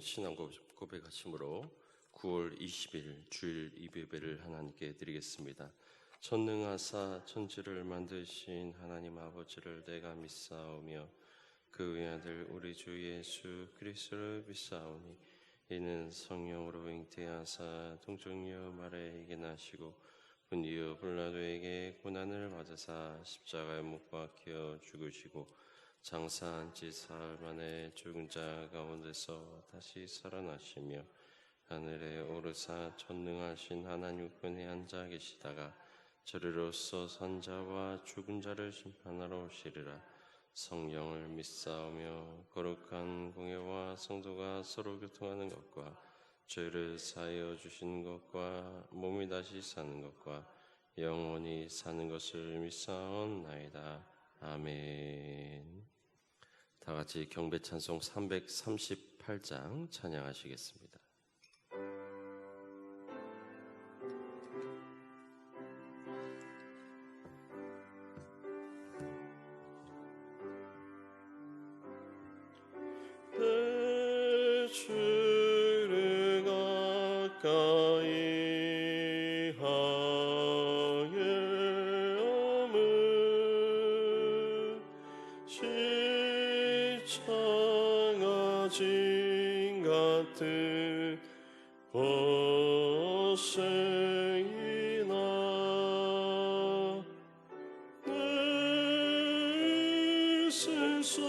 신앙 고백하심으로 9월 20일 주일 예배를 하나님께 드리겠습니다. 전능하사 천지를 만드신 하나님 아버지를 내가 믿사오며 그 외아들 우리 주 예수 그리스도를 믿사오니 이는 성령으로 잉태하사 동정녀 마리아에게 나시고 본디오 빌라도에게 고난을 받으사 십자가에 못 박혀 죽으시고 장사한 지 사흘 만에 죽은 자 가운데서 다시 살아나시며 하늘에 오르사 전능하신 하나님 우편에 앉아 계시다가 저리로서 산자와 죽은 자를 심판하러 오시리라. 성령을 믿사오며 거룩한 공예와 성도가 서로 교통하는 것과 죄를 사하여 주시는 것과 몸이 다시 사는 것과 영원히 사는 것을 믿사옵나이다. 아멘. 다 같이 경배 찬송 338장 찬양하시겠습니다. 내 주를 가까이 하여오면 시창아진 같은 벗생이나 내 신성은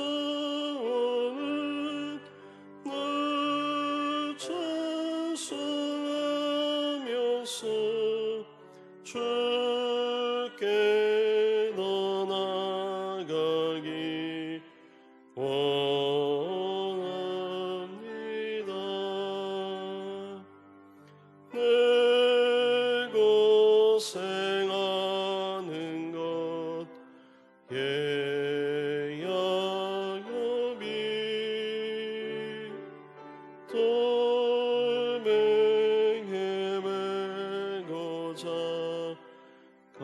널 찬송하면서 주께 더 나아가기 원합니다. 내 고생하는 것 예야여비 돌멩이 메고자 갔습니다.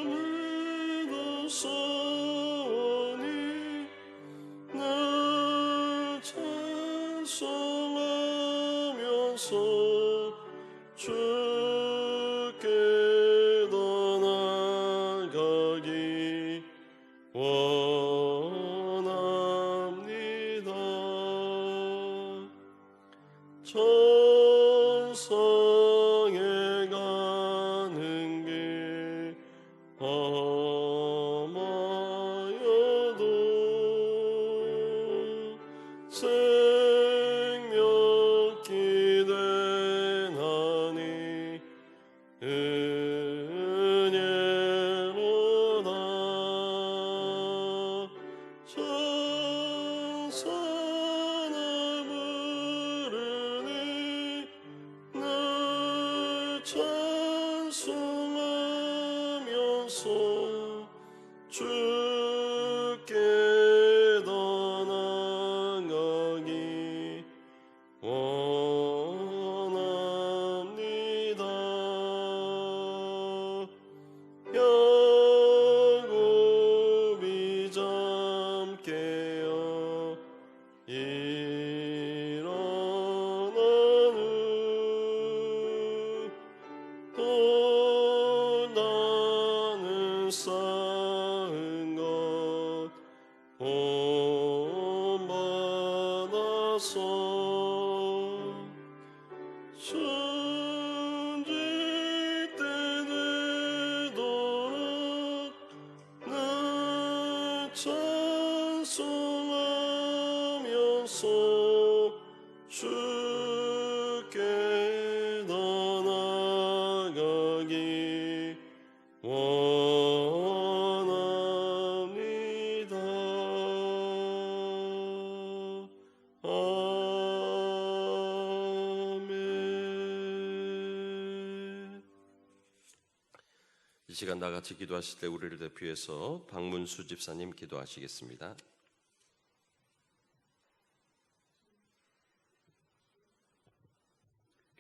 꿈에도 소원이 날 찬송하면서 주께 더 나아가기 원합니다. 천성에 가는 길 험하여도 생명기 되나니 은혜로다. 천사나 부르니 날 찬송하면서 주께 더 나아가기 원합니다. 야곱이 잠깨어 일어난 후 또 나는 쌓은 것 본받아서 순직 때 되도록 날 찬송하면서 주께 더 나아가기 원합니다. 아멘. 이 시간 나같이 기도하실 때 우리를 대표해서 박문수 집사님 기도하시겠습니다.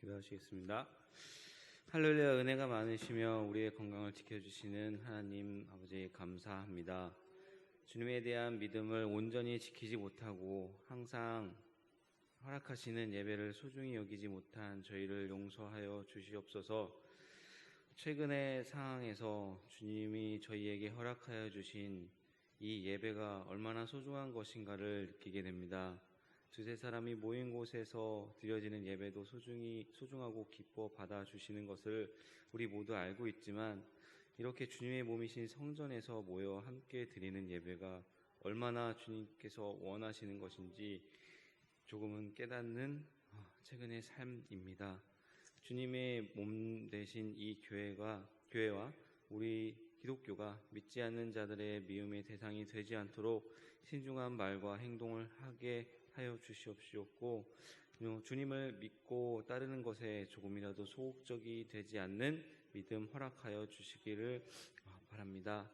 기도하시겠습니다. 할렐루야. 은혜가 많으시며 우리의 건강을 지켜주시는 하나님 아버지 감사합니다. 주님에 대한 믿음을 온전히 지키지 못하고 항상 허락하시는 예배를 소중히 여기지 못한 저희를 용서하여 주시옵소서. 최근의 상황에서 주님이 저희에게 허락하여 주신 이 예배가 얼마나 소중한 것인가를 느끼게 됩니다. 두세 사람이 모인 곳에서 드려지는 예배도 소중하고 기뻐 받아주시는 것을 우리 모두 알고 있지만, 이렇게 주님의 몸이신 성전에서 모여 함께 드리는 예배가 얼마나 주님께서 원하시는 것인지 조금은 깨닫는 최근의 삶입니다. 주님의 몸 되신 이 교회와 우리 기독교가 믿지 않는 자들의 미움의 대상이 되지 않도록 신중한 말과 행동을 하게 하여 주시옵시고, 주님을 믿고 따르는 것에 조금이라도 소극적이 되지 않는 믿음 허락하여 주시기를 바랍니다.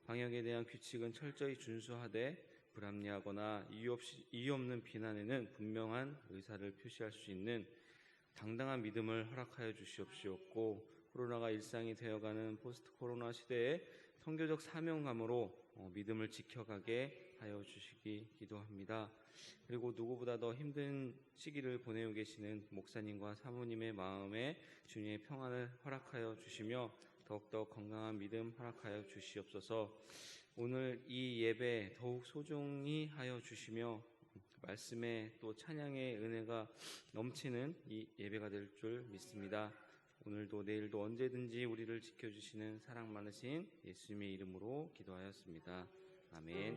방역에 대한 규칙은 철저히 준수하되 불합리하거나 이유 없는 비난에는 분명한 의사를 표시할 수 있는 당당한 믿음을 허락하여 주시옵시고, 코로나가 일상이 되어가는 포스트 코로나 시대에 선교적 사명감으로 믿음을 지켜가게 하여 주시기 기도합니다. 그리고 누구보다 더 힘든 시기를 보내고 계시는 목사님과 사모님의 마음에 주님의 평안을 허락하여 주시며 더욱더 건강한 믿음 허락하여 주시옵소서. 오늘 이 예배 더욱 소중히 하여 주시며 말씀에 또 찬양의 은혜가 넘치는 이 예배가 될 줄 믿습니다. 오늘도 내일도 언제든지 우리를 지켜주시는 사랑 많으신 예수님의 이름으로 기도하였습니다. 아멘.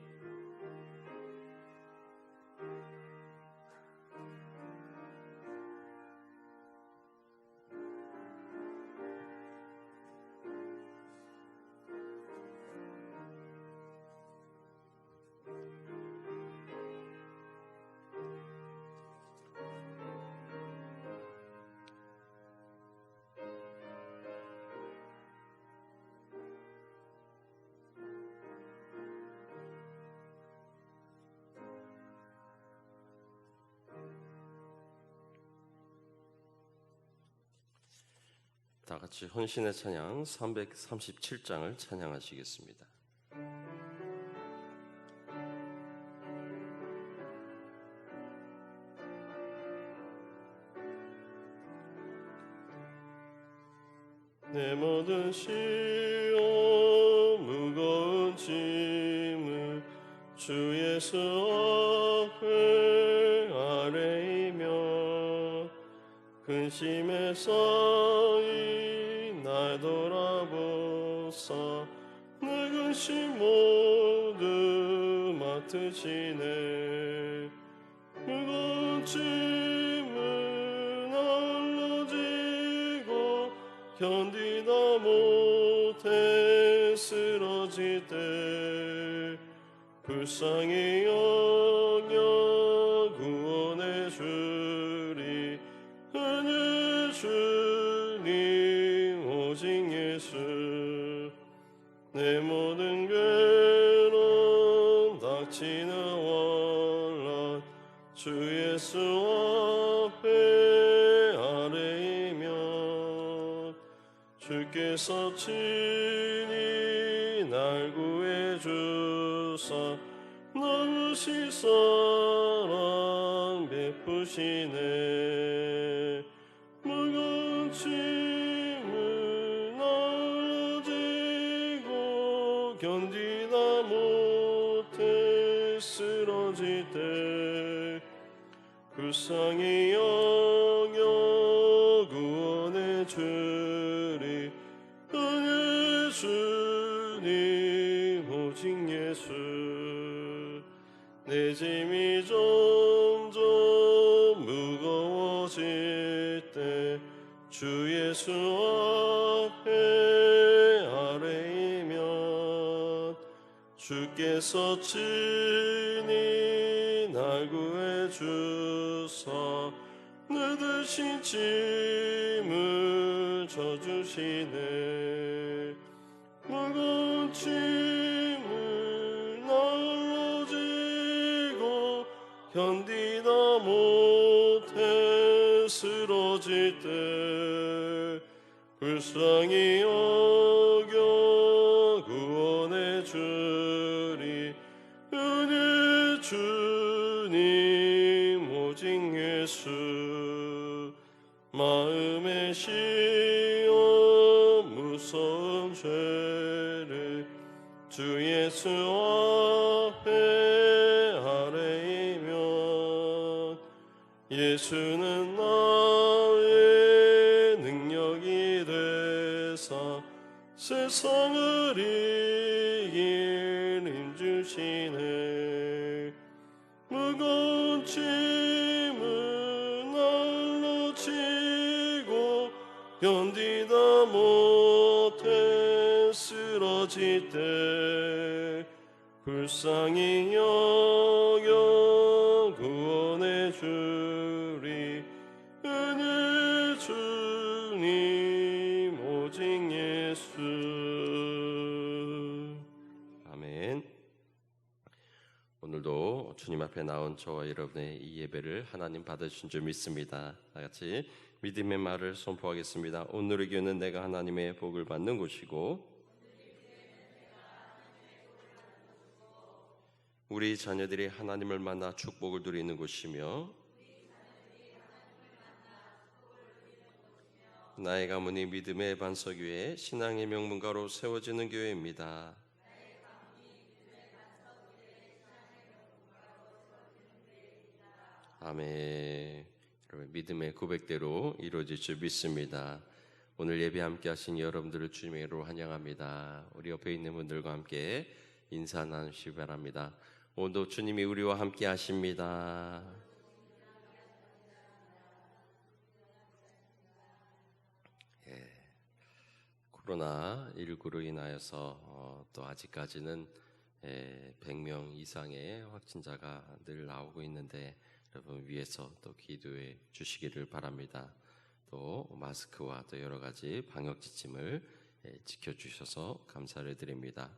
다 같이 헌신의 찬양 337장을 찬양하시겠습니다. 내 모든 시험 무거운 짐을 주 예수 앞에 아뢰이며 근심에서 날 돌아보사 내 근심 모두 맡으시네. 무거운 짐을 날로 지고 견디다 못해 쓰러질 때 불쌍히 여겨 구원해 주리. 은혜 주님 오직 예수. 내 모든 괴로움 닥치는 원란 주 예수 앞에 아뢰이면 주께서 친히 날 구해 주사 넘으신 사랑 베푸시네. 무거운 짐을 날로 지고 견디다 못해 쓰러질 때 불쌍히 여겨 구원해 주리. 은혜 주님 오직 예수. 내 짐이 점점 무거워질 때 주 예수 앞에 아뢰이면 주께서 친히 날 구해 주사 내 대신 짐을 져주시네. 무거운 짐을 날로 지고 견디다 못해 쓰러질 때 불쌍히 여겨 구원해 주리. 은혜 주님 오직 예수. 마음에 씌어 무서운 죄를 주 예수 앞에 아뢰이면 예수는 나의 능력이 되사 세상을 이길 힘 주시네. 무거운 짐은 날로 지고 견디다 못해 쓰러질 때 불쌍히 여겨 구원해 주리. 은혜 주님 오직 예수. 아멘. 오늘도 주님 앞에 나온 저와 여러분의 이 예배를 하나님 받으신 줄 믿습니다. 다 같이 믿음의 말을 선포하겠습니다. 오늘의 교회는 내가 하나님의 복을 받는 곳이고 우리 자녀들이 하나님을 만나 축복을 누리는 곳이며 나의 가문이 믿음의 반석 위에 신앙의 명문가로 세워지는 교회입니다. 아멘. 여러분 믿음의 고백대로 이루어질 줄 믿습니다. 오늘 예배 함께 하신 여러분들을 주님의 이름으로 환영합니다. 우리 옆에 있는 분들과 함께 인사 나누시기 바랍니다. 오늘도 주님이 우리와 함께 하십니다. 코로나19로 인하여서 또 아직까지는 100명 이상의 확진자가 늘 나오고 있는데 여러분 위에서 또 기도해 주시기를 바랍니다. 또 마스크와 또 여러 가지 방역 지침을 지켜주셔서 감사를 드립니다.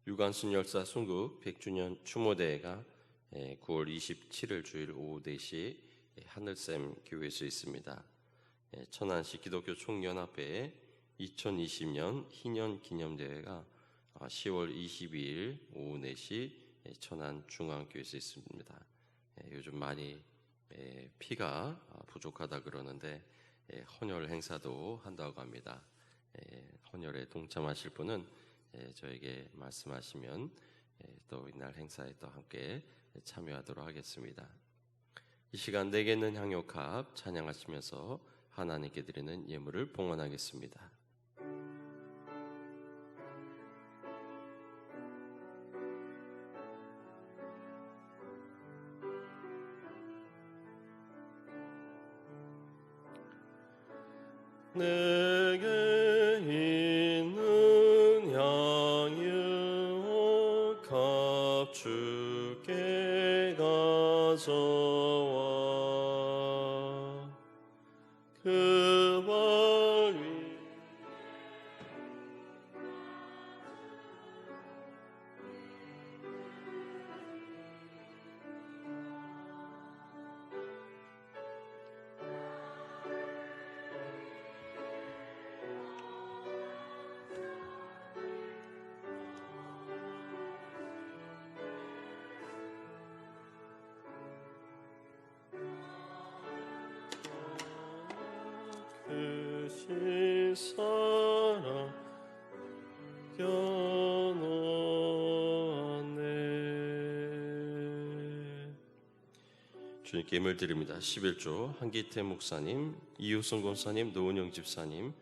유관순 열사 순국 100주년 추모대회가 9월 27일 주일 오후 4시 하늘샘 교회에서 있습니다. 천안시 기독교 총연합회 2020년 희년 기념대회가 10월 22일 오후 4시 천안 중앙교회에서 있습니다. 요즘 많이 피가 부족하다 그러는데 헌혈 행사도 한다고 합니다. 헌혈에 동참하실 분은 저에게 말씀하시면 또 이날 행사에 또 함께 참여하도록 하겠습니다. 이 시간 내게 있는 향유값 찬양하시면서 하나님께 드리는 예물을 봉헌하겠습니다. 내게 있는 향유 값 주께 가져와 그 발 위 크신 사랑 겨누었네. 주님께 예물 드립니다. 11조 한기태 목사님, 이효성 권사님, 노은영 집사님,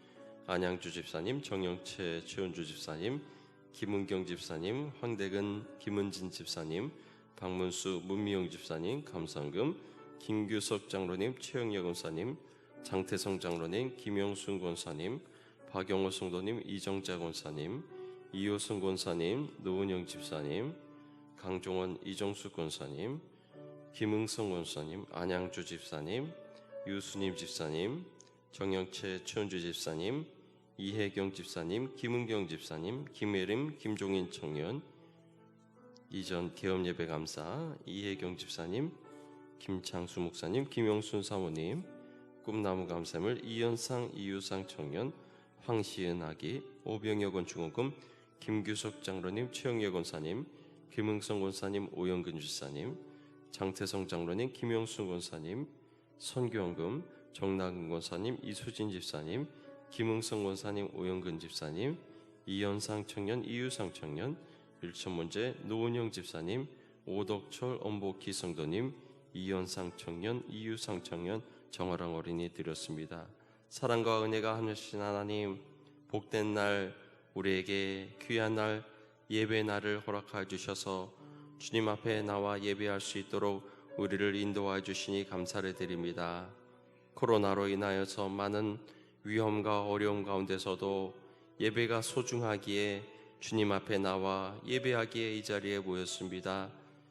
안양주 집사님, 정영채 최은주 집사님, 김은경 집사님, 황대근 김은진 집사님, 박문수 문미영 집사님, 감상금, 김규석 장로님, 최영여 권사님, 장태성 장로님, 김영순 권사님, 박영호 성도님, 이정자 권사님, 이효승 권사님, 노은영 집사님, 강종원 이정수 권사님, 김응성 권사님, 안양주 집사님, 유수님 집사님, 정영채 최은주 집사님, 이혜경 집사님, 김은경 집사님, 김혜림, 김종인 청년, 이전 개업예배 감사, 이혜경 집사님, 김창수 목사님, 김영순 사모님, 꿈나무 감사물, 이현상, 이유상 청년, 황시은 아기, 오병혁 원중호금, 김규석 장로님, 최영혁 원사님, 김흥성 원사님, 오영근 집사님, 장태성 장로님, 김용순 원사님, 선교원금, 정나근 원사님, 이수진 집사님, 김흥성 원사님, 오영근 집사님, 이현상 청년, 이유상 청년, 일천문제 노은영 집사님, 오덕철 엄복희 성도님, 이현상 청년, 이유상 청년, 정화랑 어린이 드렸습니다. 사랑과 은혜가 하늘신 하나님, 복된 날, 우리에게 귀한 날, 예배 날을 허락하여 주셔서 주님 앞에 나와 예배할 수 있도록 우리를 인도하여 주시니 감사를 드립니다. 코로나로 인하여서 많은 위험과 어려움 가운데서도 예배가 소중하기에 주님 앞에 나와 예배하기에 이 자리에 모였습니다.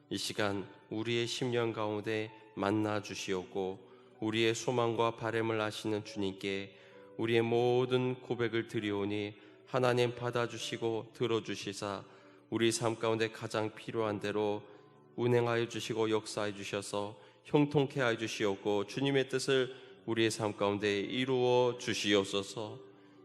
이 시간 우리의 심령 가운데 만나 주시옵고 우리의 소망과 바람을 아시는 주님께 우리의 모든 고백을 드리오니 하나님 받아주시고 들어주시사 우리 삶 가운데 가장 필요한 대로 운행하여 주시고 역사해 주셔서 형통케 하여 주시옵고 주님의 뜻을 우리의 삶 가운데 이루어 주시옵소서.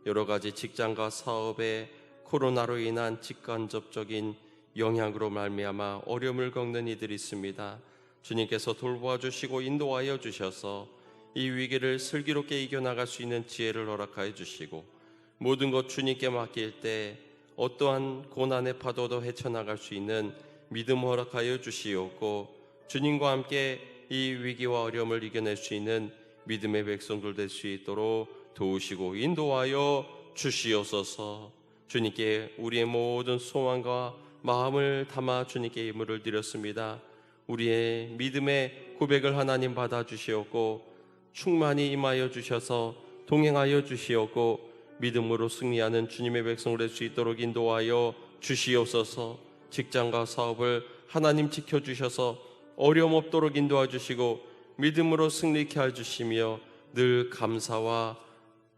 여러 가지 직장과 사업에 코로나로 인한 직간접적인 영향으로 말미암아 어려움을 겪는 이들이 있습니다. 주님께서 돌보아 주시고 인도하여 주셔서 이 위기를 슬기롭게 이겨나갈 수 있는 지혜를 허락하여 주시고 모든 것 주님께 맡길 때 어떠한 고난의 파도도 헤쳐나갈 수 있는 믿음 허락하여 주시옵고 주님과 함께 이 위기와 어려움을 이겨낼 수 있는 믿음의 백성들 될 수 있도록 도우시고 인도하여 주시옵소서. 주님께 우리의 모든 소망과 마음을 담아 주님께 예물을 드렸습니다. 우리의 믿음의 고백을 하나님 받아주시옵고 충만히 임하여 주셔서 동행하여 주시옵고 믿음으로 승리하는 주님의 백성을 될 수 있도록 인도하여 주시옵소서. 직장과 사업을 하나님 지켜주셔서 어려움 없도록 인도하여 주시고 믿음으로 승리케 하여 주시며 늘 감사와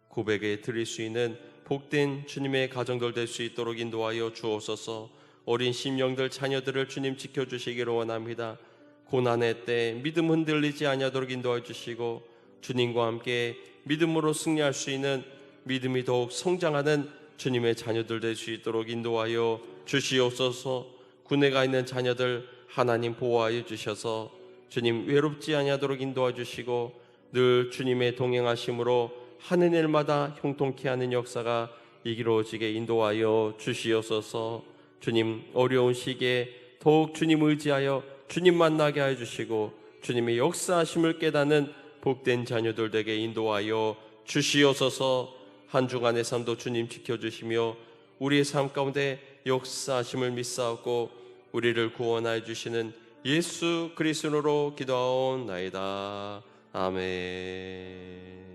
고백에 드릴 수 있는 복된 주님의 가정들 될 수 있도록 인도하여 주옵소서. 어린 심령들 자녀들을 주님 지켜주시기를 원합니다. 고난의 때 믿음 흔들리지 아니하도록 인도하여 주시고 주님과 함께 믿음으로 승리할 수 있는 믿음이 더욱 성장하는 주님의 자녀들 될 수 있도록 인도하여 주시옵소서. 군에 가 있는 자녀들 하나님 보호하여 주셔서 주님 외롭지 아니하도록 인도하여 주시고 늘 주님의 동행하심으로 하는 일마다 형통케 하는 역사가 이루어지게 인도하여 주시옵소서. 주님 어려운 시기에 더욱 주님 의지하여 주님 만나게 하여 주시고 주님의 역사하심을 깨닫는 복된 자녀들 되게 인도하여 주시옵소서. 한 주간의 삶도 주님 지켜주시며 우리의 삶 가운데 역사하심을 믿사옵고 우리를 구원하여 주시는 예수 그리스도로 기도하옵나이다. 아멘.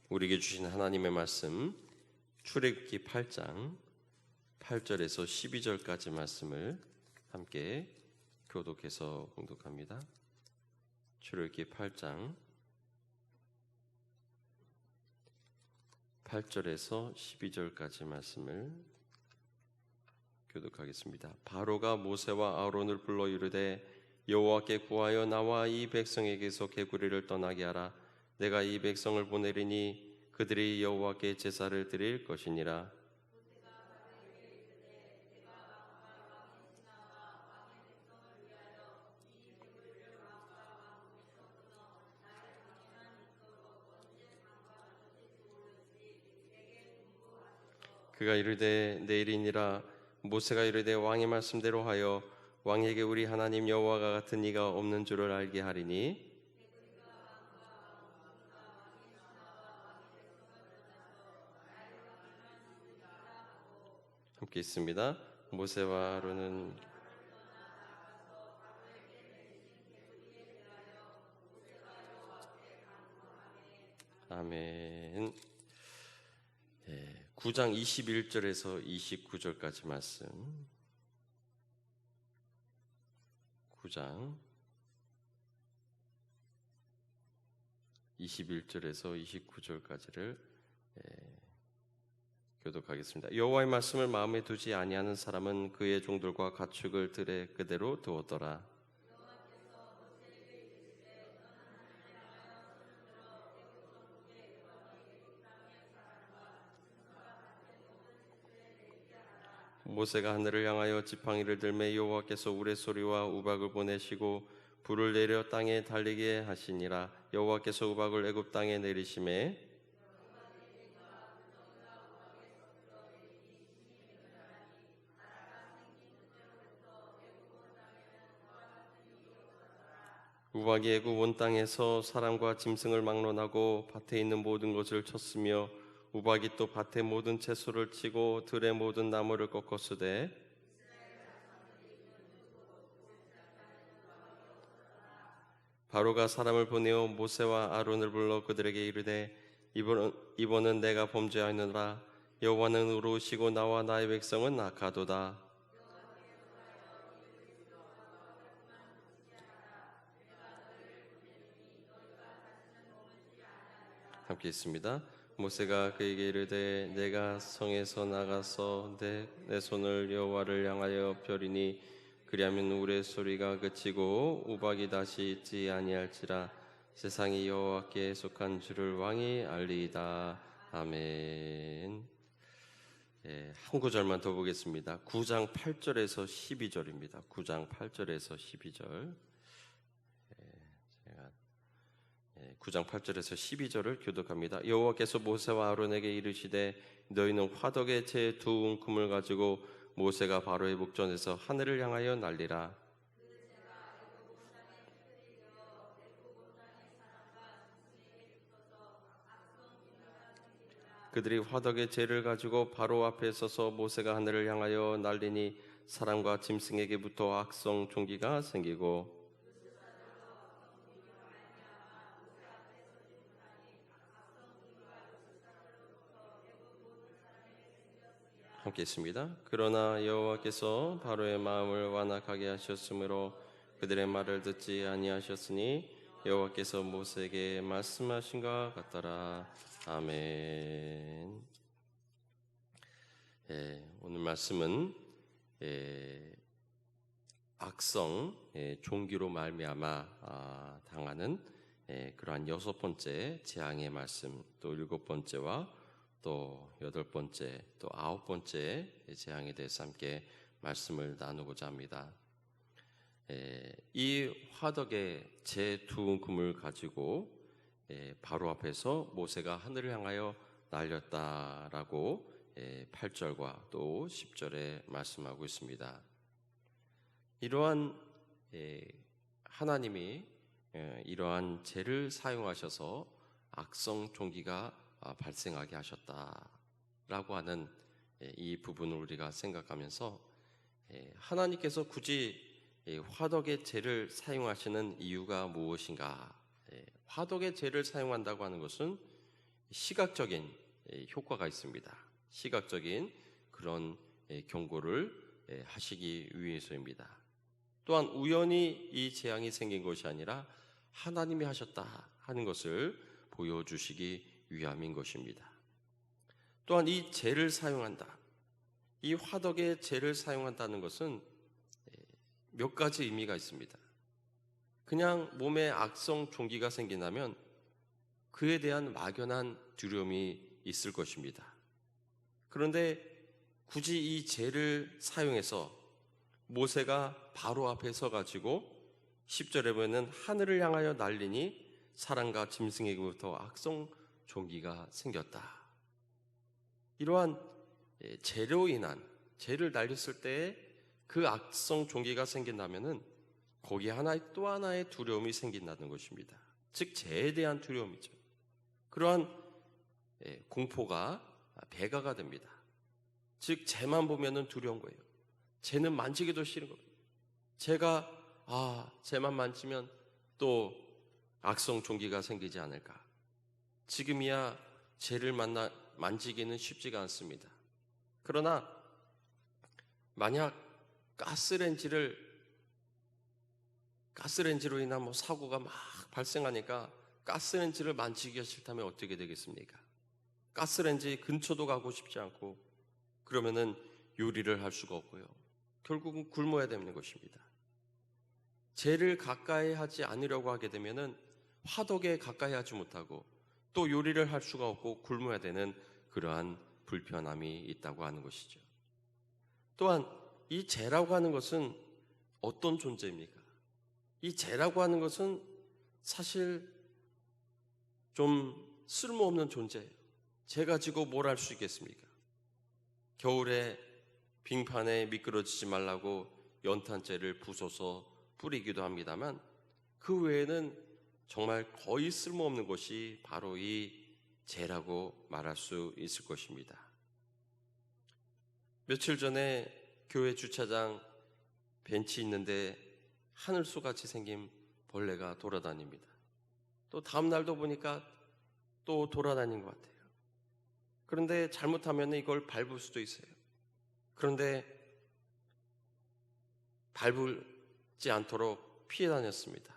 우리에게 주신 하나님의 말씀 출애굽기 8장 8절에서 12절까지 말씀을 함께 교독해서 봉독합니다. 출애굽기 8장 8절에서 12절까지 말씀을 교독하겠습니다. 바로가 모세와 아론을 불러 이르되 여호와께 구하여 나와 이 백성에게서 개구리를 떠나게 하라. 내가 이 백성을 보내리니 그들이 여호와께 제사를 드릴 것이니라. 그가 이르되 내일이니라. 모세가 이르되 왕의 말씀대로 하여 왕에게 우리 하나님 여호와가 같은 이가 없는 줄을 알게 하리니 함께 있습니다. 모세와 아론은 아멘. 9장 21절에서 29절까지 말씀. 9장 21절에서 29절까지를 교독하겠습니다. 여호와의 말씀을 마음에 두지 아니하는 사람은 그의 종들과 가축을 들에 그대로 두었더라. 모세가 하늘을 향하여 지팡이를 들매 여호와께서 우레소리와 우박을 보내시고 불을 내려 땅에 달리게 하시니라. 여호와께서 우박을 애굽 땅에 내리심에 우박이 애굽 온 땅에서 사람과 짐승을 막론하고 밭에 있는 모든 것을 쳤으며 우박이 또 밭의 모든 채소를 치고 들의 모든 나무를 꺾었으되 바로가 사람을 보내어 모세와 아론을 불러 그들에게 이르되 이번은 내가 범죄하였느니라. 여호와는 의로우시고 나와 나의 백성은 악하도다. 함께 있습니다. 모세가 그에게 이르되 내가 성에서 나가서 내 손을 여호와를 향하여 펴리니 그리하면 우레소리가 그치고 우박이 다시 있지 아니할지라. 세상이 여호와께 속한 줄을 왕이 알리이다. 아멘. 한 구절만 더 보겠습니다. 9장 8절에서 12절입니다. 9장 8절에서 12절. 9장 8절에서 12절을 교독합니다. 여호와께서 모세와 아론에게 이르시되 너희는 화덕에 제 두 웅큼을 가지고 모세가 바로의 목전에서 하늘을 향하여 날리라. 그들이 화덕의 재를 가지고 바로 앞에 서서 모세가 하늘을 향하여 날리니 사람과 짐승에게부터 악성 종기가 생기고 함께 있습니다. 그러나 여호와께서 바로의 마음을 완악하게 하셨으므로 그들의 말을 듣지 아니하셨으니 여호와께서 모세에게 말씀하신 것 같더라. 아멘. 오늘 말씀은 악성 종기로 말미암아 당하는 그러한 6번째 재앙의 말씀, 또 7번째와 또 8번째, 또 9번째 재앙에 대해서 함께 말씀을 나누고자 합니다. 이 화덕의 제 두 웅큼을 가지고 바로 앞에서 모세가 하늘을 향하여 날렸다라고 8절과 또 10절에 말씀하고 있습니다. 이러한 하나님이 이러한 재를 사용하셔서 악성 종기가 발생하게 하셨다라고 하는 이 부분을 우리가 생각하면서 하나님께서 굳이 화덕의 재를 사용하시는 이유가 무엇인가? 화덕의 재를 사용한다고 하는 것은 시각적인 효과가 있습니다. 시각적인 그런 경고를 하시기 위해서입니다. 또한 우연히 이 재앙이 생긴 것이 아니라 하나님이 하셨다 하는 것을 보여주시기 위함인 것입니다. 또한 이 재를 사용한다, 이 화덕의 재를 사용한다는 것은 몇 가지 의미가 있습니다. 그냥 몸에 악성 종기가 생긴다면 그에 대한 막연한 두려움이 있을 것입니다. 그런데 굳이 이 재를 사용해서 모세가 바로 앞에 서가지고 10절에 보면 하늘을 향하여 날리니 사람과 짐승에게부터 악성 종기가 생겼다. 이러한 재로 인한, 재를 날렸을 때에 그 악성 종기가 생긴다면은 거기에 또 하나의 두려움이 생긴다는 것입니다. 즉 재에 대한 두려움이죠. 그러한 공포가 배가가 됩니다. 즉 재만 보면은 두려운 거예요. 재는 만지기도 싫은 거예요. 재만 만지면 또 악성 종기가 생기지 않을까. 지금이야 재를 만지기는 쉽지가 않습니다. 그러나 만약 가스레인지로 인한 사고가 막 발생하니까 가스레인지를 만지기가 싫다면 어떻게 되겠습니까? 가스레인지 근처도 가고 싶지 않고 그러면은 요리를 할 수가 없고요. 결국은 굶어야 되는 것입니다. 재를 가까이 하지 않으려고 하게 되면은 화덕에 가까이 하지 못하고 또 요리를 할 수가 없고 굶어야 되는 그러한 불편함이 있다고 하는 것이죠. 또한 이 죄라고 하는 것은 어떤 존재입니까? 이 죄라고 하는 것은 사실 좀 쓸모없는 존재예요. 죄 가지고 뭘 할 수 있겠습니까? 겨울에 빙판에 미끄러지지 말라고 연탄재를 부숴서 뿌리기도 합니다만 그 외에는 정말 거의 쓸모없는 것이 바로 이 죄라고 말할 수 있을 것입니다. 며칠 전에 교회 주차장 벤치 있는데 하늘소같이 생긴 벌레가 돌아다닙니다. 또 다음 날도 보니까 또 돌아다닌 것 같아요. 그런데 잘못하면 이걸 밟을 수도 있어요. 그런데 밟지 않도록 피해 다녔습니다.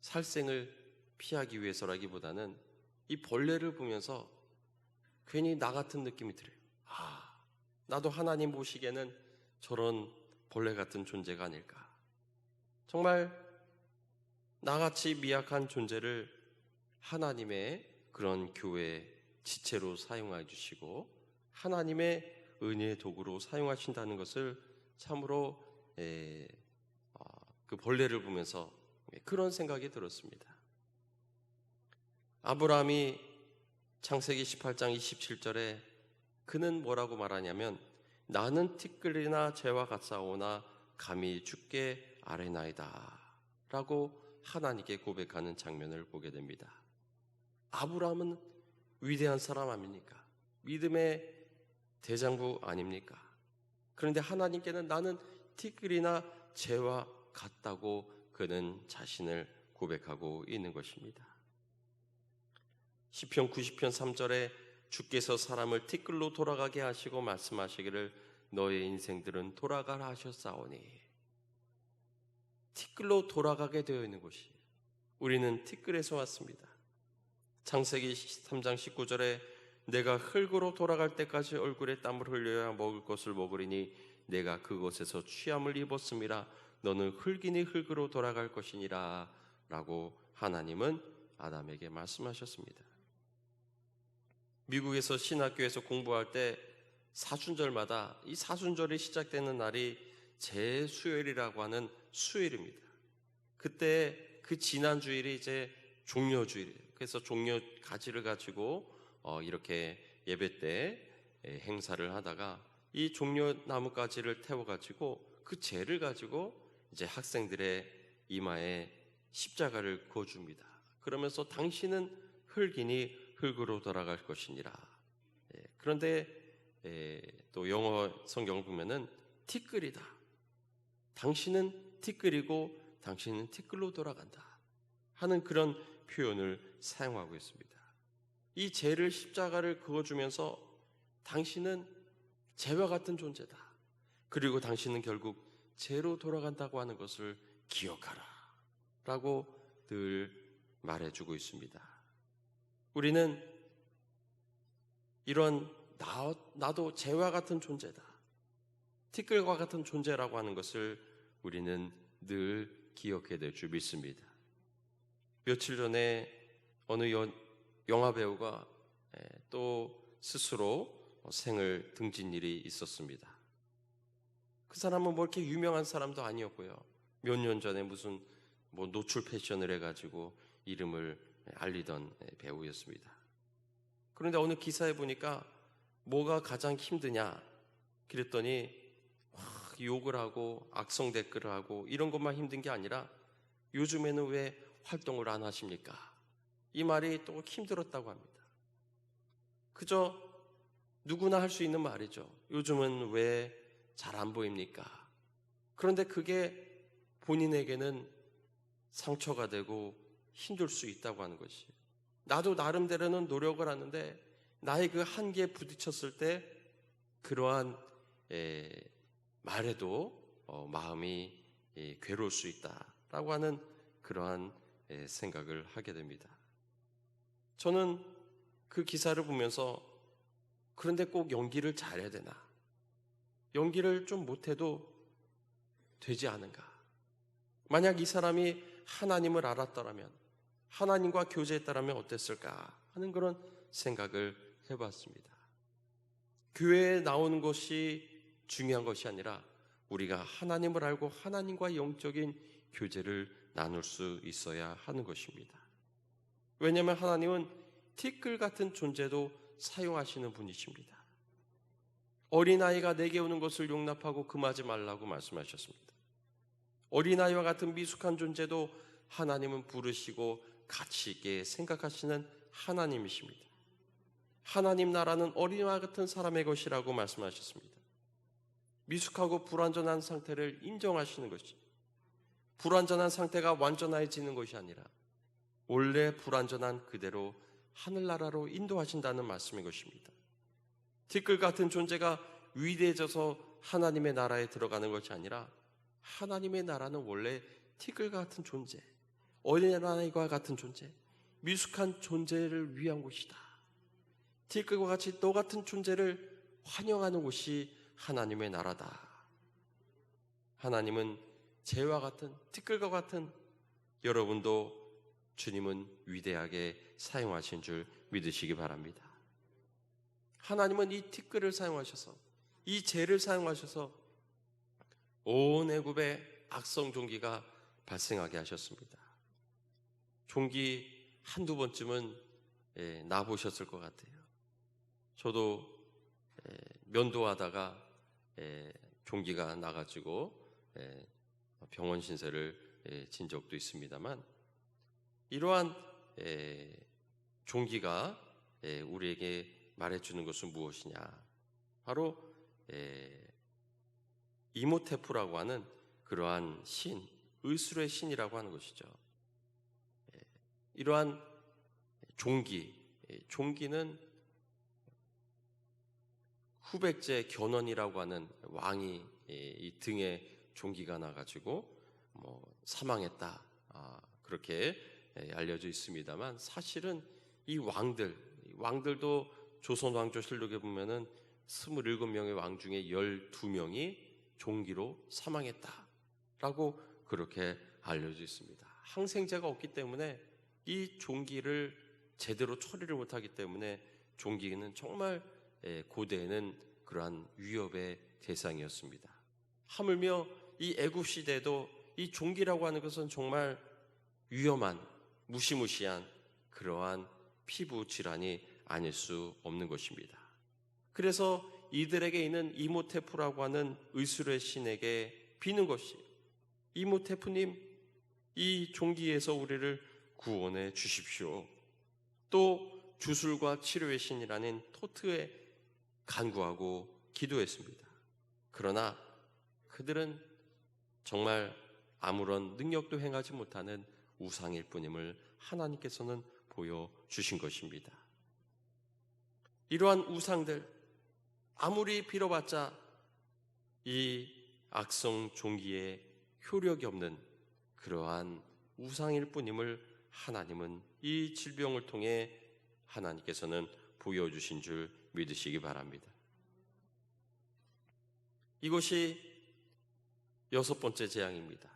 살생을 피하기 위해서라기보다는 이 벌레를 보면서 괜히 나 같은 느낌이 들어요. 나도 하나님 보시기에는 저런 벌레 같은 존재가 아닐까. 정말 나같이 미약한 존재를 하나님의 그런 교회 지체로 사용해 주시고 하나님의 은혜의 도구로 사용하신다는 것을 참으로 그 벌레를 보면서 그런 생각이 들었습니다. 아브라함이 창세기 18장 27절에 그는 뭐라고 말하냐면 나는 티끌이나 재와 같사오나 감히 주께 아뢰나이다 라고 하나님께 고백하는 장면을 보게 됩니다. 아브라함은 위대한 사람 아닙니까? 믿음의 대장부 아닙니까? 그런데 하나님께는 나는 티끌이나 재와 같다고 그는 자신을 고백하고 있는 것입니다. 시편 90편 3절에 주께서 사람을 티끌로 돌아가게 하시고 말씀하시기를 너의 인생들은 돌아가라 하셨사오니 티끌로 돌아가게 되어 있는 것이 우리는 티끌에서 왔습니다. 창세기 3장 19절에 내가 흙으로 돌아갈 때까지 얼굴에 땀을 흘려야 먹을 것을 먹으리니 내가 그곳에서 취함을 입었음이라 너는 흙이니 흙으로 돌아갈 것이니라 라고 하나님은 아담에게 말씀하셨습니다. 미국에서 신학교에서 공부할 때 사순절마다 이 사순절이 시작되는 날이 제수요일이라고 하는 수요일입니다. 그때 그 지난 주일이 이제 종려주일이에요. 그래서 종려 가지를 가지고 이렇게 예배 때 행사를 하다가 이 종려 나뭇가지를 태워가지고 그 재를 가지고 이제 학생들의 이마에 십자가를 그어줍니다. 그러면서 당신은 흙이니 흙으로 돌아갈 것이니라. 그런데 또 영어 성경을 보면은 티끌이다. 당신은 티끌이고 당신은 티끌로 돌아간다 하는 그런 표현을 사용하고 있습니다. 이 죄를 십자가를 그어주면서 당신은 죄와 같은 존재다. 그리고 당신은 결국 죄로 돌아간다고 하는 것을 기억하라 라고 늘 말해주고 있습니다. 우리는 이런 나도 죄와 같은 존재다. 티끌과 같은 존재라고 하는 것을 우리는 늘 기억해야 될 줄 믿습니다. 며칠 전에 어느 영화 배우가 또 스스로 생을 등진 일이 있었습니다. 그 사람은 뭐 이렇게 유명한 사람도 아니었고요. 몇 년 전에 무슨 뭐 노출 패션을 해가지고 이름을 알리던 배우였습니다. 그런데 어느 기사에 보니까 뭐가 가장 힘드냐 그랬더니 욕을 하고 악성 댓글을 하고 이런 것만 힘든 게 아니라 요즘에는 왜 활동을 안 하십니까? 이 말이 또 힘들었다고 합니다. 그저 누구나 할 수 있는 말이죠. 요즘은 왜 잘 안 보입니까? 그런데 그게 본인에게는 상처가 되고 힘들 수 있다고 하는 것이. 나도 나름대로는 노력을 하는데 나의 그 한계에 부딪혔을 때 그러한 말에도 마음이 괴로울 수 있다라고 하는 그러한 생각을 하게 됩니다. 저는 그 기사를 보면서 그런데 꼭 연기를 잘해야 되나? 연기를 좀 못해도 되지 않은가? 만약 이 사람이 하나님을 알았더라면, 하나님과 교제했더라면 어땠을까 하는 그런 생각을 해봤습니다. 교회에 나오는 것이 중요한 것이 아니라 우리가 하나님을 알고 하나님과 영적인 교제를 나눌 수 있어야 하는 것입니다. 왜냐하면 하나님은 티끌 같은 존재도 사용하시는 분이십니다. 어린아이가 내게 오는 것을 용납하고 금하지 말라고 말씀하셨습니다. 어린아이와 같은 미숙한 존재도 하나님은 부르시고 가치 있게 생각하시는 하나님이십니다. 하나님 나라는 어린아이와 같은 사람의 것이라고 말씀하셨습니다. 미숙하고 불완전한 상태를 인정하시는 것이, 불완전한 상태가 완전해지는 것이 아니라 원래 불완전한 그대로 하늘나라로 인도하신다는 말씀인 것입니다. 티끌 같은 존재가 위대해져서 하나님의 나라에 들어가는 것이 아니라 하나님의 나라는 원래 티끌 같은 존재, 어린아이와 같은 존재, 미숙한 존재를 위한 곳이다. 티끌과 같이 너 같은 존재를 환영하는 곳이 하나님의 나라다. 하나님은 재와 같은, 티끌과 같은 여러분도 주님은 위대하게 사용하신 줄 믿으시기 바랍니다. 하나님은 이 티끌을 사용하셔서, 이 재를 사용하셔서 온 애굽에 악성 종기가 발생하게 하셨습니다. 종기 한두 번쯤은 나보셨을 것 같아요. 저도 면도하다가 종기가 나가지고 병원 신세를 진 적도 있습니다만, 이러한 종기가 우리에게 말해주는 것은 무엇이냐? 바로 이모테프라고 하는 그러한 신, 의술의 신이라고 하는 것이죠. 이러한 종기는 후백제 견훤이라고 하는 왕이 이 등에 종기가 나가지고 사망했다, 그렇게 알려져 있습니다만, 사실은 이 왕들도 조선 왕조실록에 보면은 27명의 왕 중에 12명이 종기로 사망했다라고 그렇게 알려져 있습니다. 항생제가 없기 때문에 이 종기를 제대로 처리를 못하기 때문에 종기는 정말 고대에는 그러한 위협의 대상이었습니다. 하물며 이 애굽 시대도 이 종기라고 하는 것은 정말 위험한, 무시무시한 그러한 피부 질환이 아닐 수 없는 것입니다. 그래서 이들에게 있는 이모테프라고 하는 의술의 신에게 비는 것이, 이모테프님, 이 종기에서 우리를 구원해 주십시오. 또 주술과 치료의 신이라는 토트에 간구하고 기도했습니다. 그러나 그들은 정말 아무런 능력도 행하지 못하는 우상일 뿐임을 하나님께서는 보여주신 것입니다. 이러한 우상들, 아무리 빌어봤자 이 악성 종기에 효력이 없는 그러한 우상일 뿐임을 하나님은 이 질병을 통해 하나님께서는 보여주신 줄 믿으시기 바랍니다. 이것이 6번째 재앙입니다.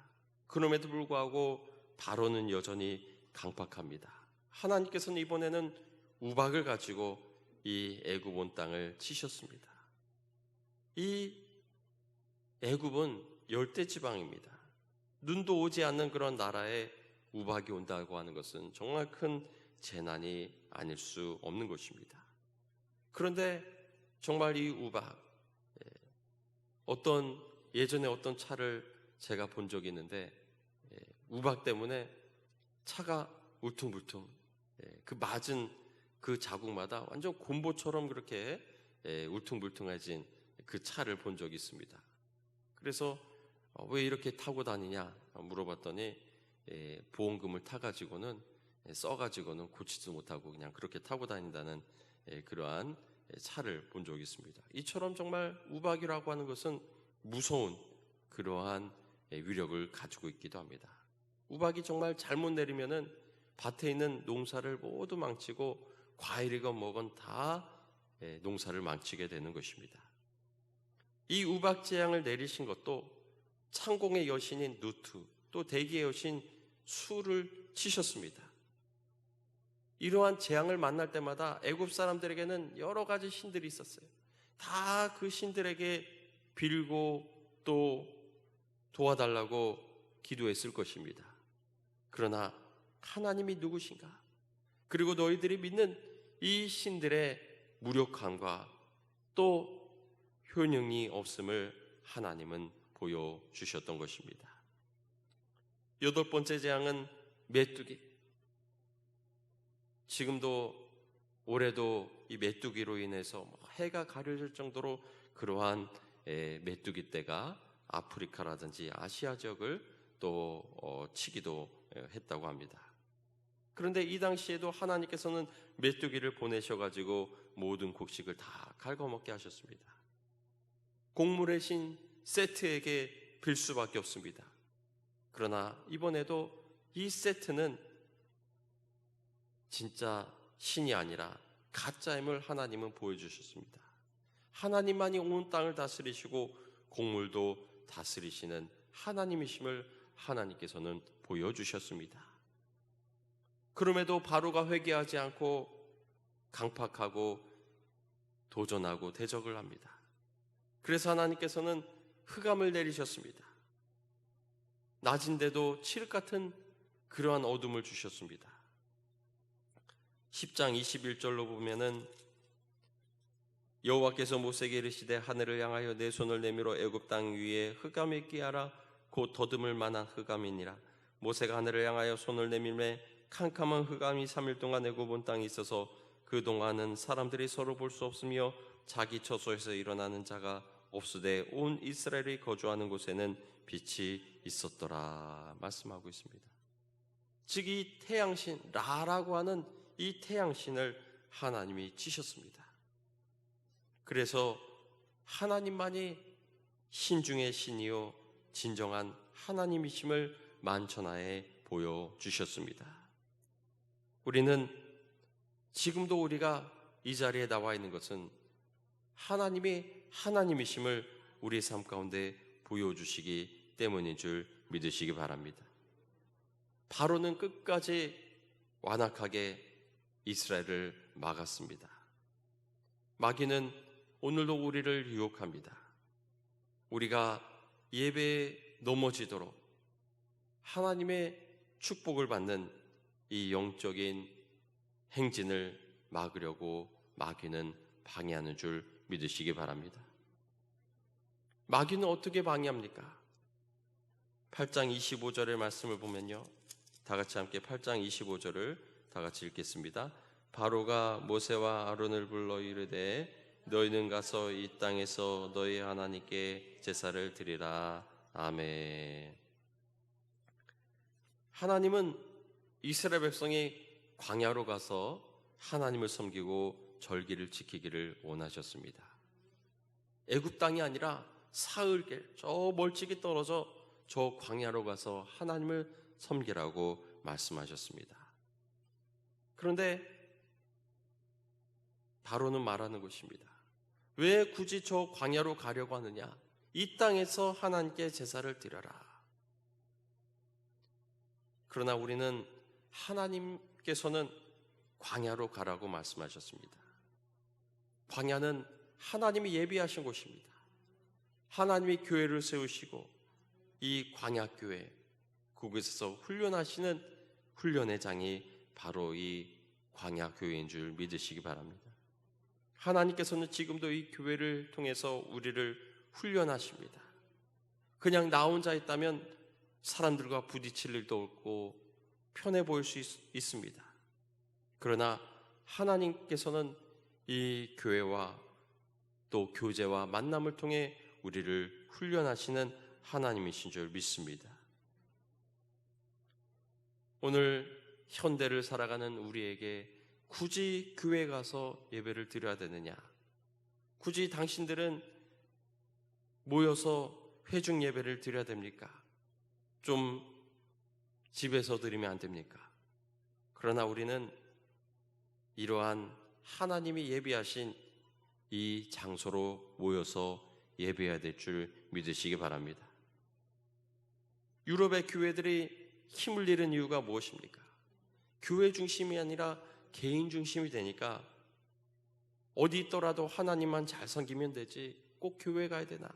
그럼에도 불구하고 바로는 여전히 강팍합니다. 하나님께서는 이번에는 우박을 가지고 이 애굽 온 땅을 치셨습니다. 이 애굽은 열대지방입니다. 눈도 오지 않는 그런 나라에 우박이 온다고 하는 것은 정말 큰 재난이 아닐 수 없는 것입니다. 그런데 정말 이 우박, 예전에 어떤 차를 제가 본 적이 있는데 우박 때문에 차가 울퉁불퉁, 그 맞은 그 자국마다 완전 곰보처럼 그렇게 울퉁불퉁해진 그 차를 본 적이 있습니다. 그래서 왜 이렇게 타고 다니냐 물어봤더니 보험금을 타가지고는 써가지고는 고치지도 못하고 그냥 그렇게 타고 다닌다는 그러한 차를 본 적이 있습니다. 이처럼 정말 우박이라고 하는 것은 무서운 그러한 위력을 가지고 있기도 합니다. 우박이 정말 잘못 내리면은 밭에 있는 농사를 모두 망치고 과일이건 뭐건 다 농사를 망치게 되는 것입니다. 이 우박 재앙을 내리신 것도 창공의 여신인 누트, 또 대기의 여신 수를 치셨습니다. 이러한 재앙을 만날 때마다 애굽 사람들에게는 여러 가지 신들이 있었어요. 다 그 신들에게 빌고 또 도와달라고 기도했을 것입니다. 그러나 하나님이 누구신가? 그리고 너희들이 믿는 이 신들의 무력함과 또 효능이 없음을 하나님은 보여주셨던 것입니다. 8번째 재앙은 메뚜기. 지금도 올해도 이 메뚜기로 인해서 해가 가려질 정도로 그러한 메뚜기 떼가 아프리카라든지 아시아 지역을 또 치기도 했다고 합니다. 그런데 이 당시에도 하나님께서는 메뚜기를 보내셔가지고 모든 곡식을 다 갉아먹게 하셨습니다. 곡물의 신 세트에게 빌 수밖에 없습니다. 그러나 이번에도 이 세트는 진짜 신이 아니라 가짜임을 하나님은 보여주셨습니다. 하나님만이 온 땅을 다스리시고 곡물도 다스리시는 하나님이심을 하나님께서는 보여주셨습니다. 그럼에도 바로가 회개하지 않고 강팍하고 도전하고 대적을 합니다. 그래서 하나님께서는 흑암을 내리셨습니다. 낮인데도 칠흑 같은 그러한 어둠을 주셨습니다. 10장 21절로 보면은 여호와께서 모세에게 이르시되 하늘을 향하여 내 손을 내밀어 애굽 땅 위에 흑암이 있게 하라. 곧 더듬을 만한 흑암이니라. 모세가 하늘을 향하여 손을 내밀매 캄캄한 흑암이 3일 동안 애굽 온 땅에 있어서 그 동안은 사람들이 서로 볼 수 없으며 자기 처소에서 일어나는 자가 없으되 온 이스라엘이 거주하는 곳에는 빛이 있었더라 말씀하고 있습니다. 즉 이 태양신 라라고 하는 이 태양신을 하나님이 치셨습니다. 그래서 하나님만이 신 중의 신이요 진정한 하나님이심을 만천하에 보여주셨습니다. 우리는 지금도 우리가 이 자리에 나와 있는 것은 하나님이 하나님이심을 우리의 삶 가운데 보여주시기 때문인 줄 믿으시기 바랍니다. 바로는 끝까지 완악하게 이스라엘을 막았습니다. 마귀는 오늘도 우리를 유혹합니다. 우리가 예배에 넘어지도록 하나님의 축복을 받는 이 영적인 행진을 막으려고 마귀는 방해하는 줄 믿으시기 바랍니다. 마귀는 어떻게 방해합니까? 8장 25절의 말씀을 보면요, 다 같이 함께 8장 25절을 다 같이 읽겠습니다. 바로가 모세와 아론을 불러 이르되 너희는 가서 이 땅에서 너희 하나님께 제사를 드리라. 아멘. 하나님은 이스라엘 백성이 광야로 가서 하나님을 섬기고 절기를 지키기를 원하셨습니다. 애굽 땅이 아니라 사흘길 저 멀찍이 떨어져 저 광야로 가서 하나님을 섬기라고 말씀하셨습니다. 그런데 바로는 말하는 것입니다. 왜 굳이 저 광야로 가려고 하느냐? 이 땅에서 하나님께 제사를 드려라. 그러나 우리는 하나님께서는 광야로 가라고 말씀하셨습니다. 광야는 하나님이 예비하신 곳입니다. 하나님이 교회를 세우시고 이 광야교회, 그곳에서 훈련하시는 훈련의 장이 바로 이 광야교회인 줄 믿으시기 바랍니다. 하나님께서는 지금도 이 교회를 통해서 우리를 훈련하십니다. 그냥 나 혼자 있다면 사람들과 부딪힐 일도 없고 편해 보일 수 있습니다. 그러나 하나님께서는 이 교회와 또 교제와 만남을 통해 우리를 훈련하시는 하나님이신 줄 믿습니다. 오늘 현대를 살아가는 우리에게 굳이 교회 가서 예배를 드려야 되느냐? 굳이 당신들은 모여서 회중 예배를 드려야 됩니까? 좀 집에서 드리면 안 됩니까? 그러나 우리는 이러한 하나님이 예비하신 이 장소로 모여서 예배해야 될 줄 믿으시기 바랍니다. 유럽의 교회들이 힘을 잃은 이유가 무엇입니까? 교회 중심이 아니라 개인 중심이 되니까 어디 있더라도 하나님만 잘 섬기면 되지 꼭 교회 가야 되나?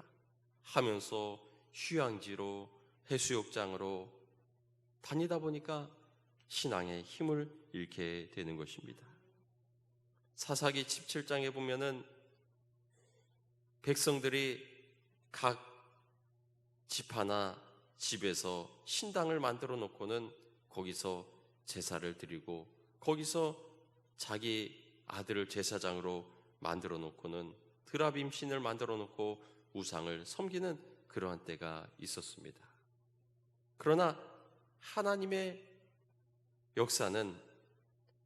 하면서 휴양지로 해수욕장으로 다니다 보니까 신앙의 힘을 잃게 되는 것입니다. 사사기 17장에 보면은 백성들이 각 집 하나 집에서 신당을 만들어 놓고는 거기서 제사를 드리고 거기서 자기 아들을 제사장으로 만들어 놓고는 드라빔 신을 만들어 놓고 우상을 섬기는 그러한 때가 있었습니다. 그러나 하나님의 역사는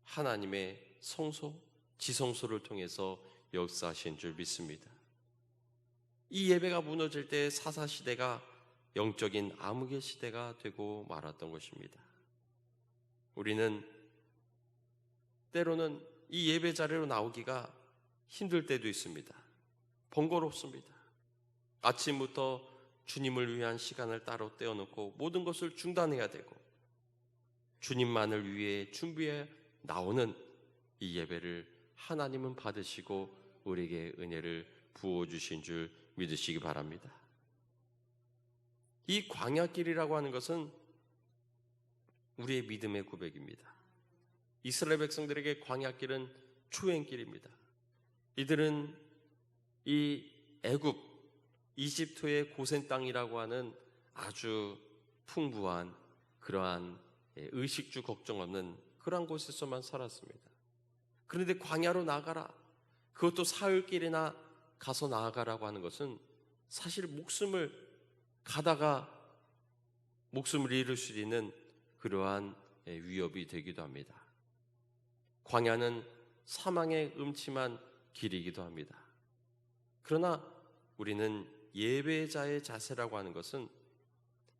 하나님의 성소, 지성소를 통해서 역사하신 줄 믿습니다. 이 예배가 무너질 때 사사시대가 영적인 암흑의 시대가 되고 말았던 것입니다. 우리는 때로는 이 예배 자리로 나오기가 힘들 때도 있습니다. 번거롭습니다. 아침부터 주님을 위한 시간을 따로 떼어놓고 모든 것을 중단해야 되고 주님만을 위해 준비해 나오는 이 예배를 하나님은 받으시고 우리에게 은혜를 부어주신 줄 믿으시기 바랍니다. 이 광야길이라고 하는 것은 우리의 믿음의 고백입니다. 이스라엘 백성들에게 광야길은 추행길입니다. 이들은 이 애굽, 이집트의 고센 땅이라고 하는 아주 풍부한 그러한 의식주 걱정 없는 그러한 곳에서만 살았습니다. 그런데 광야로 나가라, 그것도 사흘길이나 가서 나아가라고 하는 것은 사실 목숨을 가다가 목숨을 잃을 수 있는 그러한 위협이 되기도 합니다. 광야는 사망의 음침한 길이기도 합니다. 그러나 우리는 예배자의 자세라고 하는 것은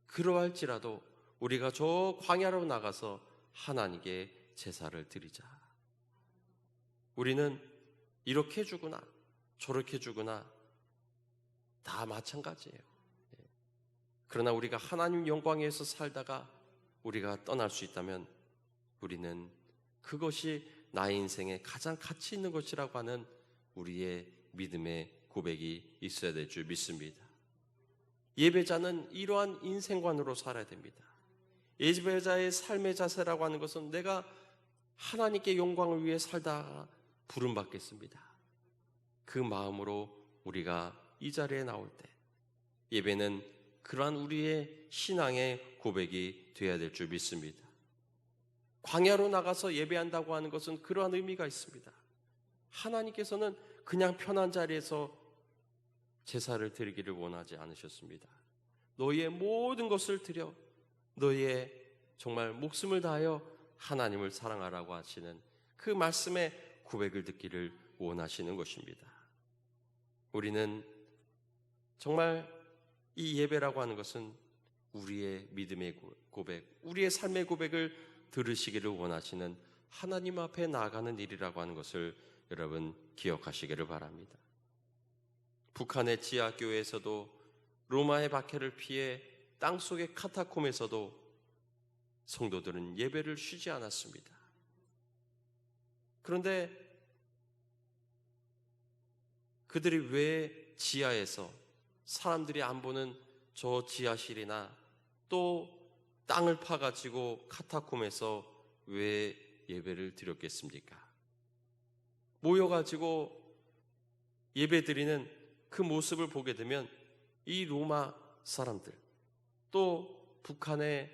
그러할지라도 우리가 저 광야로 나가서 하나님께 제사를 드리자. 우리는 이렇게 주구나 저렇게 주구나 다 마찬가지예요. 그러나 우리가 하나님 영광에서 살다가 우리가 떠날 수 있다면 우리는 그것이 나의 인생에 가장 가치 있는 것이라고 하는 우리의 믿음의 고백이 있어야 될 줄 믿습니다. 예배자는 이러한 인생관으로 살아야 됩니다. 예배자의 삶의 자세라고 하는 것은 내가 하나님께 영광을 위해 살다가 부름받겠습니다. 그 마음으로 우리가 이 자리에 나올 때 예배는 그러한 우리의 신앙의 고백이 되어야 될 줄 믿습니다. 광야로 나가서 예배한다고 하는 것은 그러한 의미가 있습니다. 하나님께서는 그냥 편한 자리에서 제사를 드리기를 원하지 않으셨습니다. 너희의 모든 것을 드려 너희의 정말 목숨을 다하여 하나님을 사랑하라고 하시는 그 말씀의 고백을 듣기를 원하시는 것입니다. 우리는 정말 이 예배라고 하는 것은 우리의 믿음의 고백, 우리의 삶의 고백을 들으시기를 원하시는 하나님 앞에 나아가는 일이라고 하는 것을 여러분 기억하시기를 바랍니다. 북한의 지하교회에서도 로마의 박해를 피해 땅속의 카타콤에서도 성도들은 예배를 쉬지 않았습니다. 그런데 그들이 왜 지하에서 사람들이 안 보는 저 지하실이나 또 땅을 파가지고 카타콤에서 왜 예배를 드렸겠습니까? 모여가지고 예배드리는 그 모습을 보게 되면 이 로마 사람들 또 북한의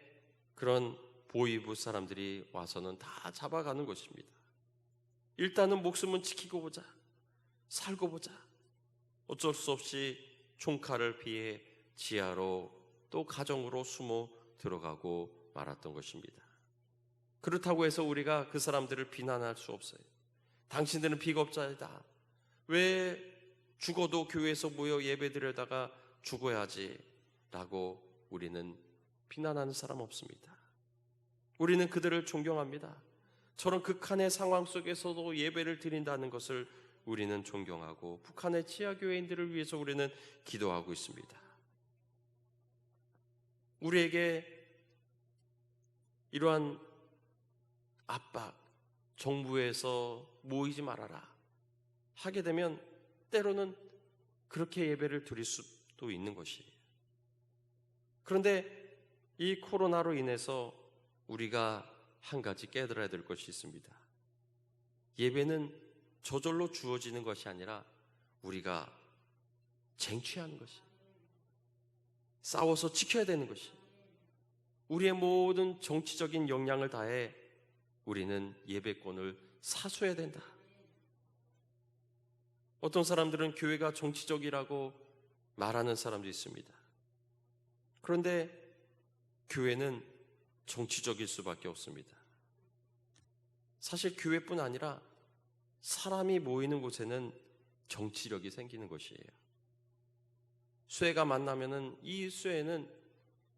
그런 보위부 사람들이 와서는 다 잡아가는 것입니다. 일단은 목숨은 지키고 보자, 살고 보자. 어쩔 수 없이 총칼을 피해 지하로 또 가정으로 숨어 들어가고 말았던 것입니다. 그렇다고 해서 우리가 그 사람들을 비난할 수 없어요. 당신들은 비겁자이다. 왜 죽어도 교회에서 모여 예배드려다가 죽어야지 라고 우리는 비난하는 사람 없습니다. 우리는 그들을 존경합니다. 저런 극한의 상황 속에서도 예배를 드린다는 것을 우리는 존경하고 북한의 지하교회인들을 위해서 우리는 기도하고 있습니다. 우리에게 이러한 압박, 정부에서 모이지 말아라 하게 되면 때로는 그렇게 예배를 드릴 수도 또 있는 것이에요. 그런데 이 코로나로 인해서 우리가 한 가지 깨달아야 될 것이 있습니다. 예배는 저절로 주어지는 것이 아니라 우리가 쟁취하는 것이, 싸워서 지켜야 되는 것이, 우리의 모든 정치적인 역량을 다해 우리는 예배권을 사수해야 된다. 어떤 사람들은 교회가 정치적이라고 말하는 사람도 있습니다. 그런데 교회는 정치적일 수밖에 없습니다. 사실 교회뿐 아니라 사람이 모이는 곳에는 정치력이 생기는 것이에요. 쇠가 만나면은 이 쇠에는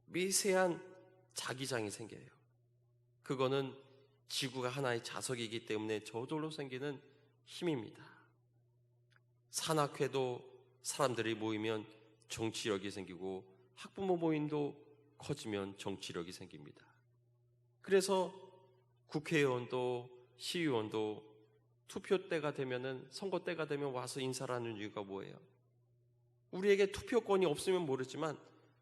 미세한 자기장이 생겨요. 그거는 지구가 하나의 자석이기 때문에 저절로 생기는 힘입니다. 산악회도 사람들이 모이면 정치력이 생기고 학부모 모임도 커지면 정치력이 생깁니다. 그래서 국회의원도 시의원도 투표 때가 되면은, 선거 때가 되면 와서 인사를 하는 이유가 뭐예요? 우리에게 투표권이 없으면 모르지만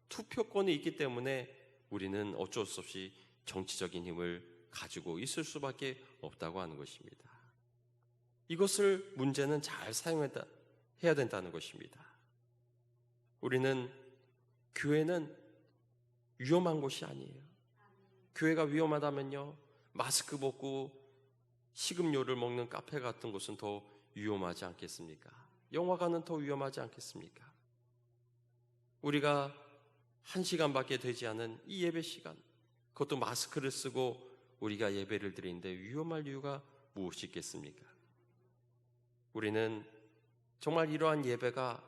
투표권이 있기 때문에 우리는 어쩔 수 없이 정치적인 힘을 가지고 있을 수밖에 없다고 하는 것입니다. 이것을 문제는 잘 사용해야 된다는 것입니다. 우리는 교회는 위험한 곳이 아니에요. 교회가 위험하다면요, 마스크 벗고 식음료를 먹는 카페 같은 곳은 더 위험하지 않겠습니까? 영화관은 더 위험하지 않겠습니까? 우리가 1시간밖에 되지 않은 이 예배 시간, 그것도 마스크를 쓰고 우리가 예배를 드리는데 위험할 이유가 무엇이 있겠습니까? 우리는 정말 이러한 예배가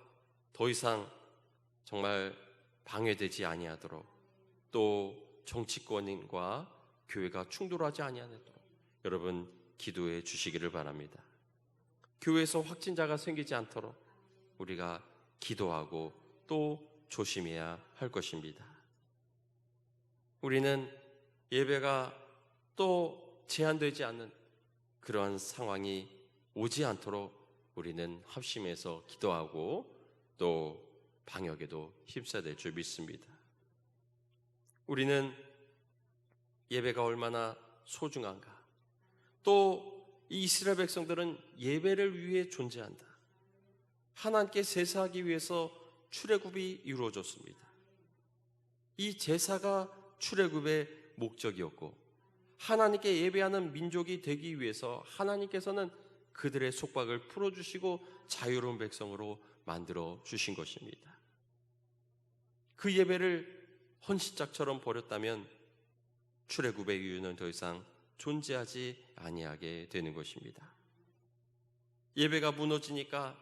더 이상 정말 방해되지 아니하도록, 또 정치권과 교회가 충돌하지 아니하도록 여러분 기도해 주시기를 바랍니다. 교회에서 확진자가 생기지 않도록 우리가 기도하고 또 조심해야 할 것입니다. 우리는 예배가 또 제한되지 않는 그러한 상황이 오지 않도록 우리는 합심해서 기도하고 또 방역에도 힘써야 될 줄 믿습니다. 우리는 예배가 얼마나 소중한가, 또 이 이스라엘 백성들은 예배를 위해 존재한다. 하나님께 제사하기 위해서 출애굽이 이루어졌습니다. 이 제사가 출애굽의 목적이었고, 하나님께 예배하는 민족이 되기 위해서 하나님께서는 그들의 속박을 풀어주시고 자유로운 백성으로 만들어 주신 것입니다. 그 예배를 헌신짝처럼 버렸다면 출애굽의 이유는 더 이상 존재하지 아니하게 되는 것입니다. 예배가 무너지니까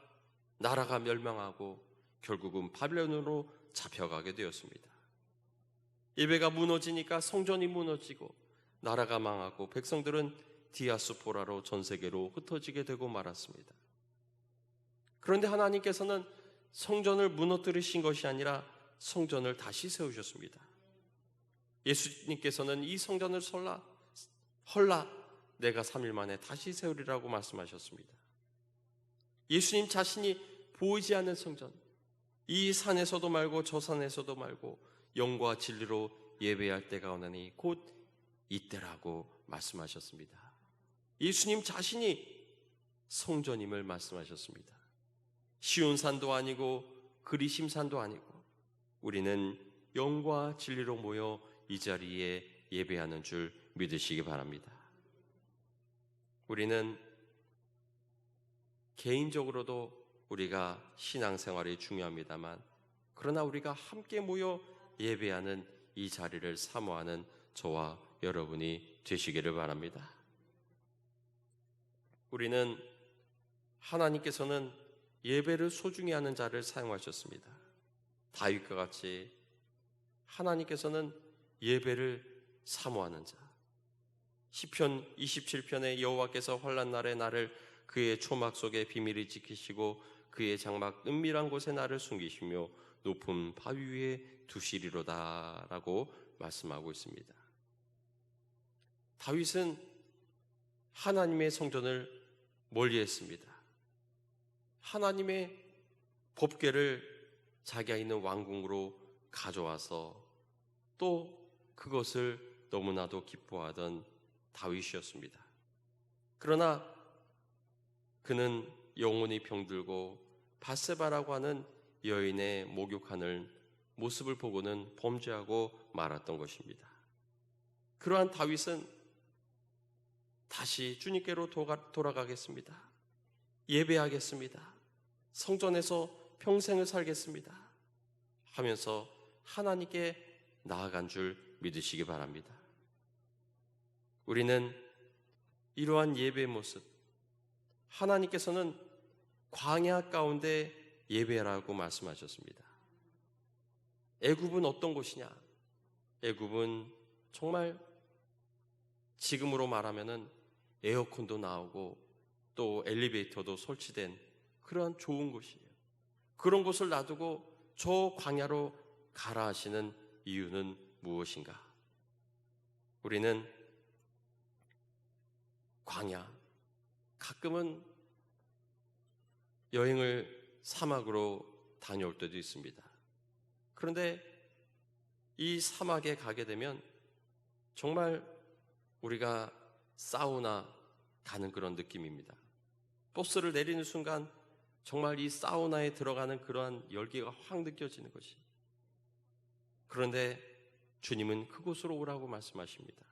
나라가 멸망하고 결국은 바벨론으로 잡혀가게 되었습니다. 예배가 무너지니까 성전이 무너지고 나라가 망하고 백성들은 디아스포라로 전 세계로 흩어지게 되고 말았습니다. 그런데 하나님께서는 성전을 무너뜨리신 것이 아니라 성전을 다시 세우셨습니다. 예수님께서는 이 성전을 헐라 내가 3일 만에 다시 세우리라고 말씀하셨습니다. 예수님 자신이 보이지 않는 성전, 이 산에서도 말고 저 산에서도 말고 영과 진리로 예배할 때가 오나니 곧 이때라고 말씀하셨습니다. 예수님 자신이 성전임을 말씀하셨습니다. 시온 산도 아니고 그리심 산도 아니고 우리는 영과 진리로 모여 이 자리에 예배하는 줄 믿으시기 바랍니다. 우리는 개인적으로도 우리가 신앙생활이 중요합니다만, 그러나 우리가 함께 모여 예배하는 이 자리를 사모하는 저와 여러분이 되시기를 바랍니다. 우리는 하나님께서는 예배를 소중히 하는 자를 사용하셨습니다. 다윗과 같이 하나님께서는 예배를 사모하는 자, 시편 27편에 여호와께서 환난 날에 나를 그의 초막 속에 비밀히 지키시고 그의 장막 은밀한 곳에 나를 숨기시며 높은 바위 위에 두시리로다 라고 말씀하고 있습니다. 다윗은 하나님의 성전을 멀리했습니다. 하나님의 법궤를 자기가 있는 왕궁으로 가져와서 또 그것을 너무나도 기뻐하던 다윗이었습니다. 그러나 그는 영혼이 병들고 밧세바라고 하는 여인의 목욕하는 모습을 보고는 범죄하고 말았던 것입니다. 그러한 다윗은 다시 주님께로 돌아가겠습니다. 예배하겠습니다. 성전에서 평생을 살겠습니다. 하면서 하나님께 나아간 줄 믿으시기 바랍니다. 우리는 이러한 예배의 모습, 하나님께서는 광야 가운데 예배라고 말씀하셨습니다. 애굽은 어떤 곳이냐? 애굽은 정말 지금으로 말하면은 에어컨도 나오고 또 엘리베이터도 설치된 그러한 좋은 곳이에요. 그런 곳을 놔두고 저 광야로 가라 하시는 이유는 무엇인가? 우리는 광야, 가끔은 여행을 사막으로 다녀올 때도 있습니다. 그런데 이 사막에 가게 되면 정말 우리가 사우나 가는 그런 느낌입니다. 버스를 내리는 순간 정말 이 사우나에 들어가는 그러한 열기가 확 느껴지는 것이. 그런데 주님은 그곳으로 오라고 말씀하십니다.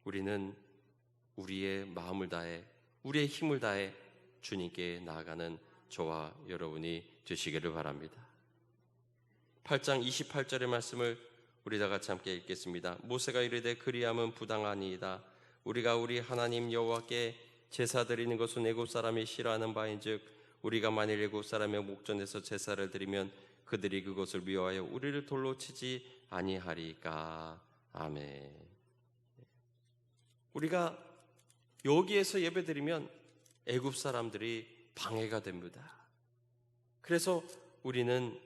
우리는 우리의 마음을 다해, 우리의 힘을 다해 주님께 나아가는 저와 여러분이 되시기를 바랍니다. 8장 28절의 말씀을 우리 다 같이 함께 읽겠습니다. 모세가 이르되 그리함은 부당하니이다. 우리가 우리 하나님 여호와께 제사 드리는 것은 애굽 사람이 싫어하는 바인즉 우리가 만일 애굽 사람의 목전에서 제사를 드리면 그들이 그것을 미워하여 우리를 돌로 치지 아니하리까. 아멘. 우리가 여기에서 예배드리면 애굽 사람들이 방해가 됩니다. 그래서 우리는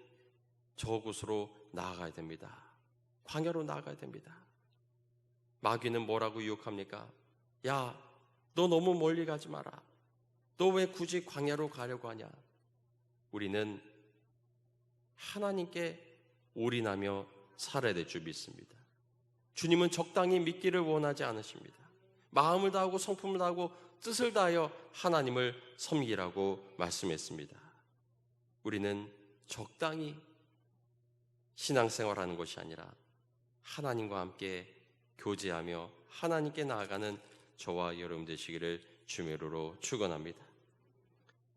저곳으로 나아가야 됩니다. 광야로 나아가야 됩니다. 마귀는 뭐라고 유혹합니까? 야, 너 너무 멀리 가지 마라. 너 왜 굳이 광야로 가려고 하냐? 우리는 하나님께 올인하며 살아야 될 줄 믿습니다. 주님은 적당히 믿기를 원하지 않으십니다. 마음을 다하고 성품을 다하고 뜻을 다하여 하나님을 섬기라고 말씀했습니다. 우리는 적당히 신앙생활하는 것이 아니라 하나님과 함께 교제하며 하나님께 나아가는 저와 여러분 되시기를 주님으로 축원합니다.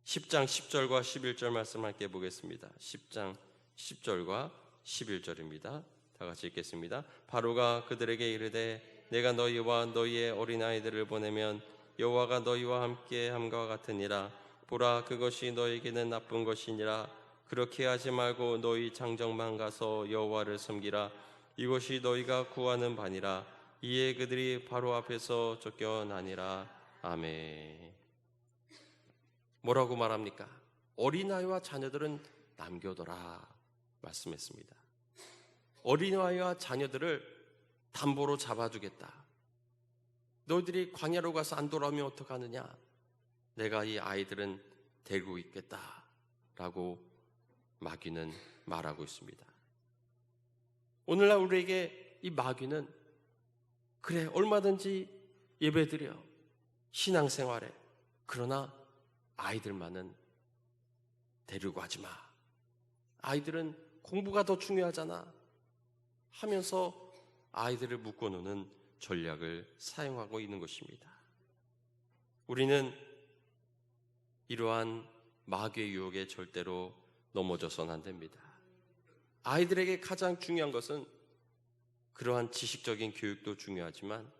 10장 10절과 11절 말씀 함께 보겠습니다. 10장 10절과 11절입니다. 다 같이 읽겠습니다. 바로가 그들에게 이르되 내가 너희와 너희의 어린아이들을 보내면 여호와가 너희와 함께 함과 같으니라. 보라, 그것이 너희에게는 나쁜 것이니라. 그렇게 하지 말고 너희 장정만 가서 여호와를 섬기라. 이것이 너희가 구하는 바니라. 이에 그들이 바로 앞에서 쫓겨나니라. 아멘. 뭐라고 말합니까? 어린아이와 자녀들은 남겨둬라 말씀했습니다. 어린아이와 자녀들을 담보로 잡아주겠다. 너희들이 광야로 가서 안 돌아오면 어떡하느냐? 내가 이 아이들은 데리고 있겠다 라고 마귀는 말하고 있습니다. 오늘날 우리에게 이 마귀는 그래, 얼마든지 예배드려, 신앙생활에, 그러나 아이들만은 데리고 가지 마. 아이들은 공부가 더 중요하잖아 하면서 아이들을 묶어놓는 전략을 사용하고 있는 것입니다. 우리는 이러한 마귀의 유혹에 절대로 넘어져서는 안 됩니다. 아이들에게 가장 중요한 것은 그러한 지식적인 교육도 중요하지만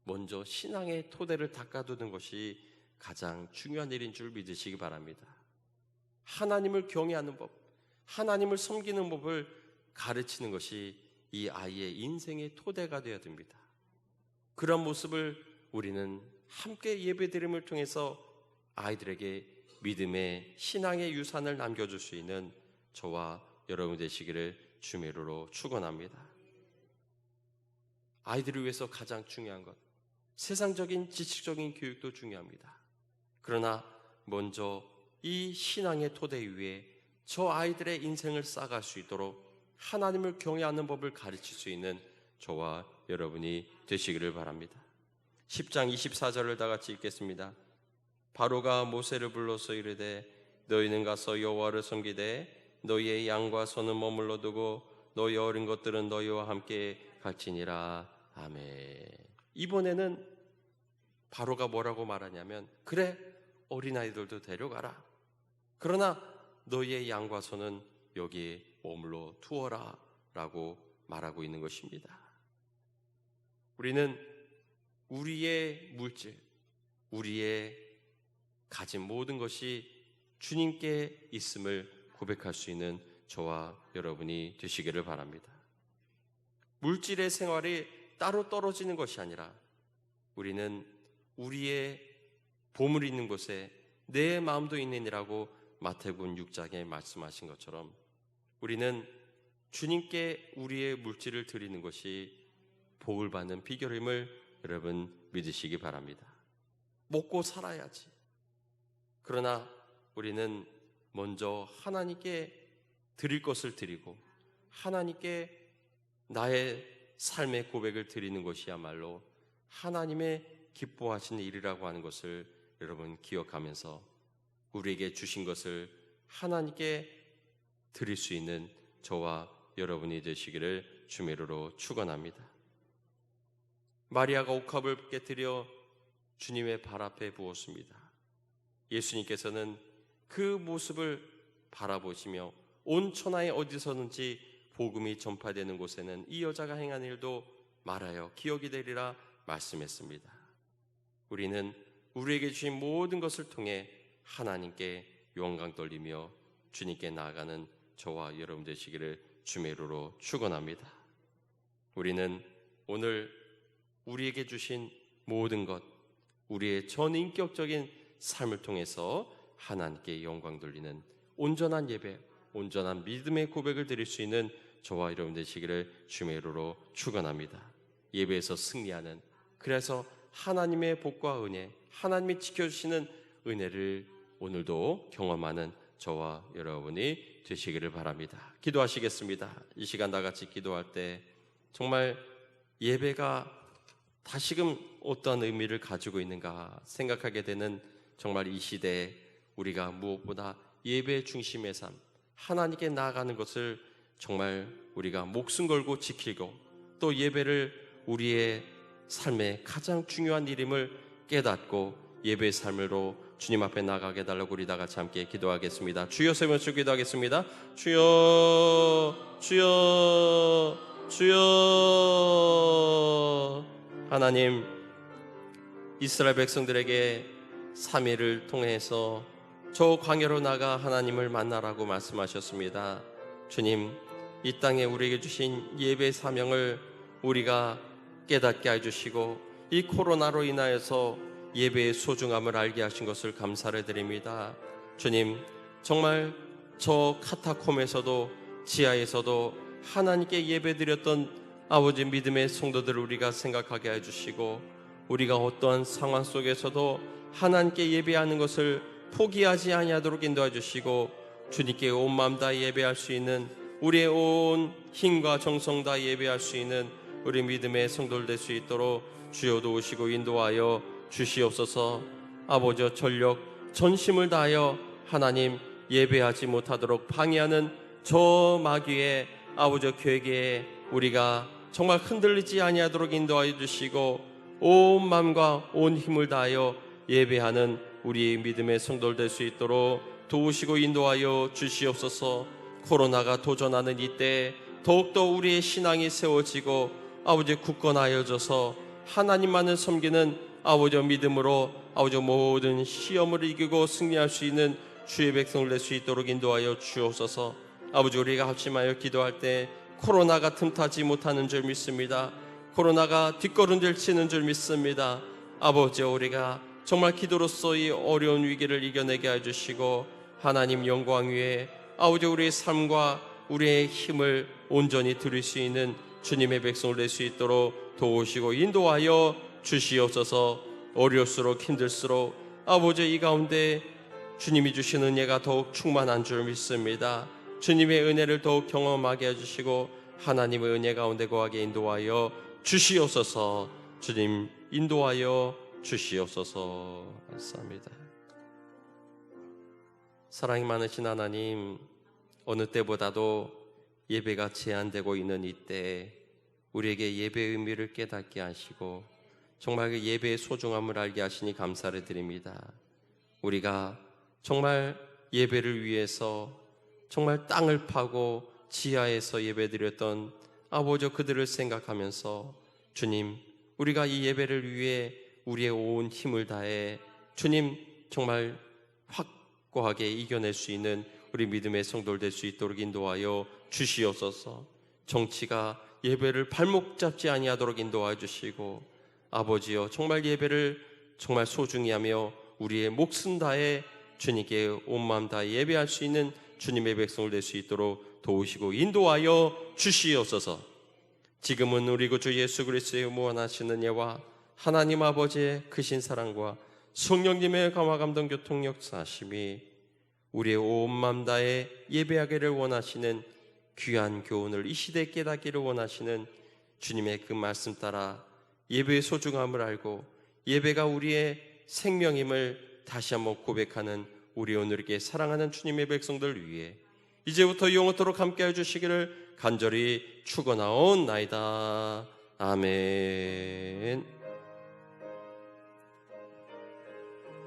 먼저 신앙의 토대를 닦아두는 것이 가장 중요한 일인 줄 믿으시기 바랍니다. 하나님을 경외하는 법, 하나님을 섬기는 법을 가르치는 것이 이 아이의 인생의 토대가 되어야 됩니다. 그런 모습을 우리는 함께 예배드림을 통해서 아이들에게 믿음의 신앙의 유산을 남겨줄 수 있는 저와 여러분 되시기를 주의 이름으로 축원합니다. 아이들을 위해서 가장 중요한 것, 세상적인 지식적인 교육도 중요합니다. 그러나 먼저 이 신앙의 토대 위에 저 아이들의 인생을 쌓아갈 수 있도록 하나님을 경외하는 법을 가르칠 수 있는 저와 여러분이 되시기를 바랍니다. 10장 24절을 다 같이 읽겠습니다. 바로가 모세를 불러서 이르되 너희는 가서 여호와를 섬기되 너희의 양과 소는 머물러 두고 너희 어린 것들은 너희와 함께 갈지니라. 아멘. 이번에는 바로가 뭐라고 말하냐면, 그래, 어린아이들도 데려가라. 그러나 너희의 양과 소는 여기에 머물러 두어라 라고 말하고 있는 것입니다. 우리는 우리의 물질, 우리의 가진 모든 것이 주님께 있음을 고백할 수 있는 저와 여러분이 되시기를 바랍니다. 물질의 생활이 따로 떨어지는 것이 아니라 우리는 우리의 보물이 있는 곳에 내 마음도 있느니라고 마태복음 6장에 말씀하신 것처럼 우리는 주님께 우리의 물질을 드리는 것이 복을 받는 비결임을 여러분 믿으시기 바랍니다. 먹고 살아야지. 그러나 우리는 먼저 하나님께 드릴 것을 드리고 하나님께 나의 삶의 고백을 드리는 것이야말로 하나님의 기뻐하시는 일이라고 하는 것을 여러분 기억하면서 우리에게 주신 것을 하나님께 드릴 수 있는 저와 여러분이 되시기를 주의 이름으로 축원합니다. 마리아가 옥합을 깨뜨려 주님의 발 앞에 부었습니다. 예수님께서는 그 모습을 바라보시며 온 천하에 어디서든지 복음이 전파되는 곳에는 이 여자가 행한 일도 말하여 기억이 되리라 말씀했습니다. 우리는 우리에게 주신 모든 것을 통해 하나님께 영광 돌리며 주님께 나아가는 저와 여러분 되시기를 주의 이름으로 축원합니다. 우리는 오늘 우리에게 주신 모든 것, 우리의 전인격적인 삶을 통해서 하나님께 영광 돌리는 온전한 예배, 온전한 믿음의 고백을 드릴 수 있는 저와 여러분 되시기를 주의 이름으로 축원합니다. 예배에서 승리하는, 그래서 하나님의 복과 은혜, 하나님이 지켜주시는 은혜를 오늘도 경험하는 저와 여러분이 되시기를 바랍니다. 기도하시겠습니다. 이 시간 다 같이 기도할 때 정말 예배가 다시금 어떤 의미를 가지고 있는가 생각하게 되는 정말 이 시대에 우리가 무엇보다 예배 중심의 삶, 하나님께 나아가는 것을 정말 우리가 목숨 걸고 지키고 또 예배를 우리의 삶의 가장 중요한 일임을 깨닫고 예배의 삶으로 주님 앞에 나가게 달라고 우리 다 같이 함께 기도하겠습니다. 주여 세면서 기도하겠습니다. 주여, 주여, 주여. 하나님, 이스라엘 백성들에게 3일을 통해서 저 광야로 나가 하나님을 만나라고 말씀하셨습니다. 주님, 이 땅에 우리에게 주신 예배 사명을 우리가 깨닫게 해주시고 이 코로나로 인하여서 예배의 소중함을 알게 하신 것을 감사를 드립니다. 주님, 정말 저 카타콤에서도 지하에서도 하나님께 예배드렸던 아버지 믿음의 성도들을 우리가 생각하게 해주시고 우리가 어떠한 상황 속에서도 하나님께 예배하는 것을 포기하지 아니하도록 인도해 주시고 주님께 온 마음 다 예배할 수 있는, 우리의 온 힘과 정성 다 예배할 수 있는 우리 믿음의 성도들 될 수 있도록 주여 도우시고 인도하여 주시옵소서. 아버지, 전력 전심을 다하여 하나님 예배하지 못하도록 방해하는 저 마귀의 아버지 계획에 우리가 정말 흔들리지 아니하도록 인도하여 주시고 온 마음과 온 힘을 다하여 예배하는 우리 믿음의 성도들 될 수 있도록 도우시고 인도하여 주시옵소서. 코로나가 도전하는 이때 더욱더 우리의 신앙이 세워지고 아버지 굳건하여져서 하나님만을 섬기는 아버지 믿음으로 아버지 모든 시험을 이기고 승리할 수 있는 주의 백성을 낼 수 있도록 인도하여 주옵소서. 아버지, 우리가 합심하여 기도할 때 코로나가 틈타지 못하는 줄 믿습니다. 코로나가 뒷걸음질 치는 줄 믿습니다. 아버지, 우리가 정말 기도로서 이 어려운 위기를 이겨내게 해주시고 하나님 영광 위에 아버지 우리의 삶과 우리의 힘을 온전히 드릴 수 있는 주님의 백성을 낼 수 있도록 도우시고 인도하여 주시옵소서. 어려울수록 힘들수록 아버지 이 가운데 주님이 주신 은혜가 더욱 충만한 줄 믿습니다. 주님의 은혜를 더욱 경험하게 해주시고 하나님의 은혜 가운데 거하게 인도하여 주시옵소서. 주님 인도하여 주시옵소서. 감사합니다. 사랑이 많으신 하나님, 어느 때보다도 예배가 제한되고 있는 이때 우리에게 예배의 의미를 깨닫게 하시고 정말 그 예배의 소중함을 알게 하시니 감사를 드립니다. 우리가 정말 예배를 위해서 정말 땅을 파고 지하에서 예배드렸던 아버지 그들을 생각하면서 주님, 우리가 이 예배를 위해 우리의 온 힘을 다해 주님 정말 확고하게 이겨낼 수 있는 우리 믿음의 성도들 될 수 있도록 인도하여 주시옵소서. 정치가 예배를 발목 잡지 아니하도록 인도하여 주시고 아버지여 정말 예배를 정말 소중히 하며 우리의 목숨 다해 주님께 온 마음 다해 예배할 수 있는 주님의 백성을 될 수 있도록 도우시고 인도하여 주시옵소서. 지금은 우리 구주 예수 그리스도의 무한하신 은혜와 하나님 아버지의 크신 사랑과 성령님의 감화 감동 교통 역사하심이 우리의 온 마음 다해 예배하기를 원하시는 귀한 교훈을 이 시대에 깨닫기를 원하시는 주님의 그 말씀 따라 예배의 소중함을 알고 예배가 우리의 생명임을 다시 한번 고백하는 우리 오늘에게 사랑하는 주님의 백성들 위해 이제부터 영원토록 함께해 주시기를 간절히 축원하옵나이다. 아멘.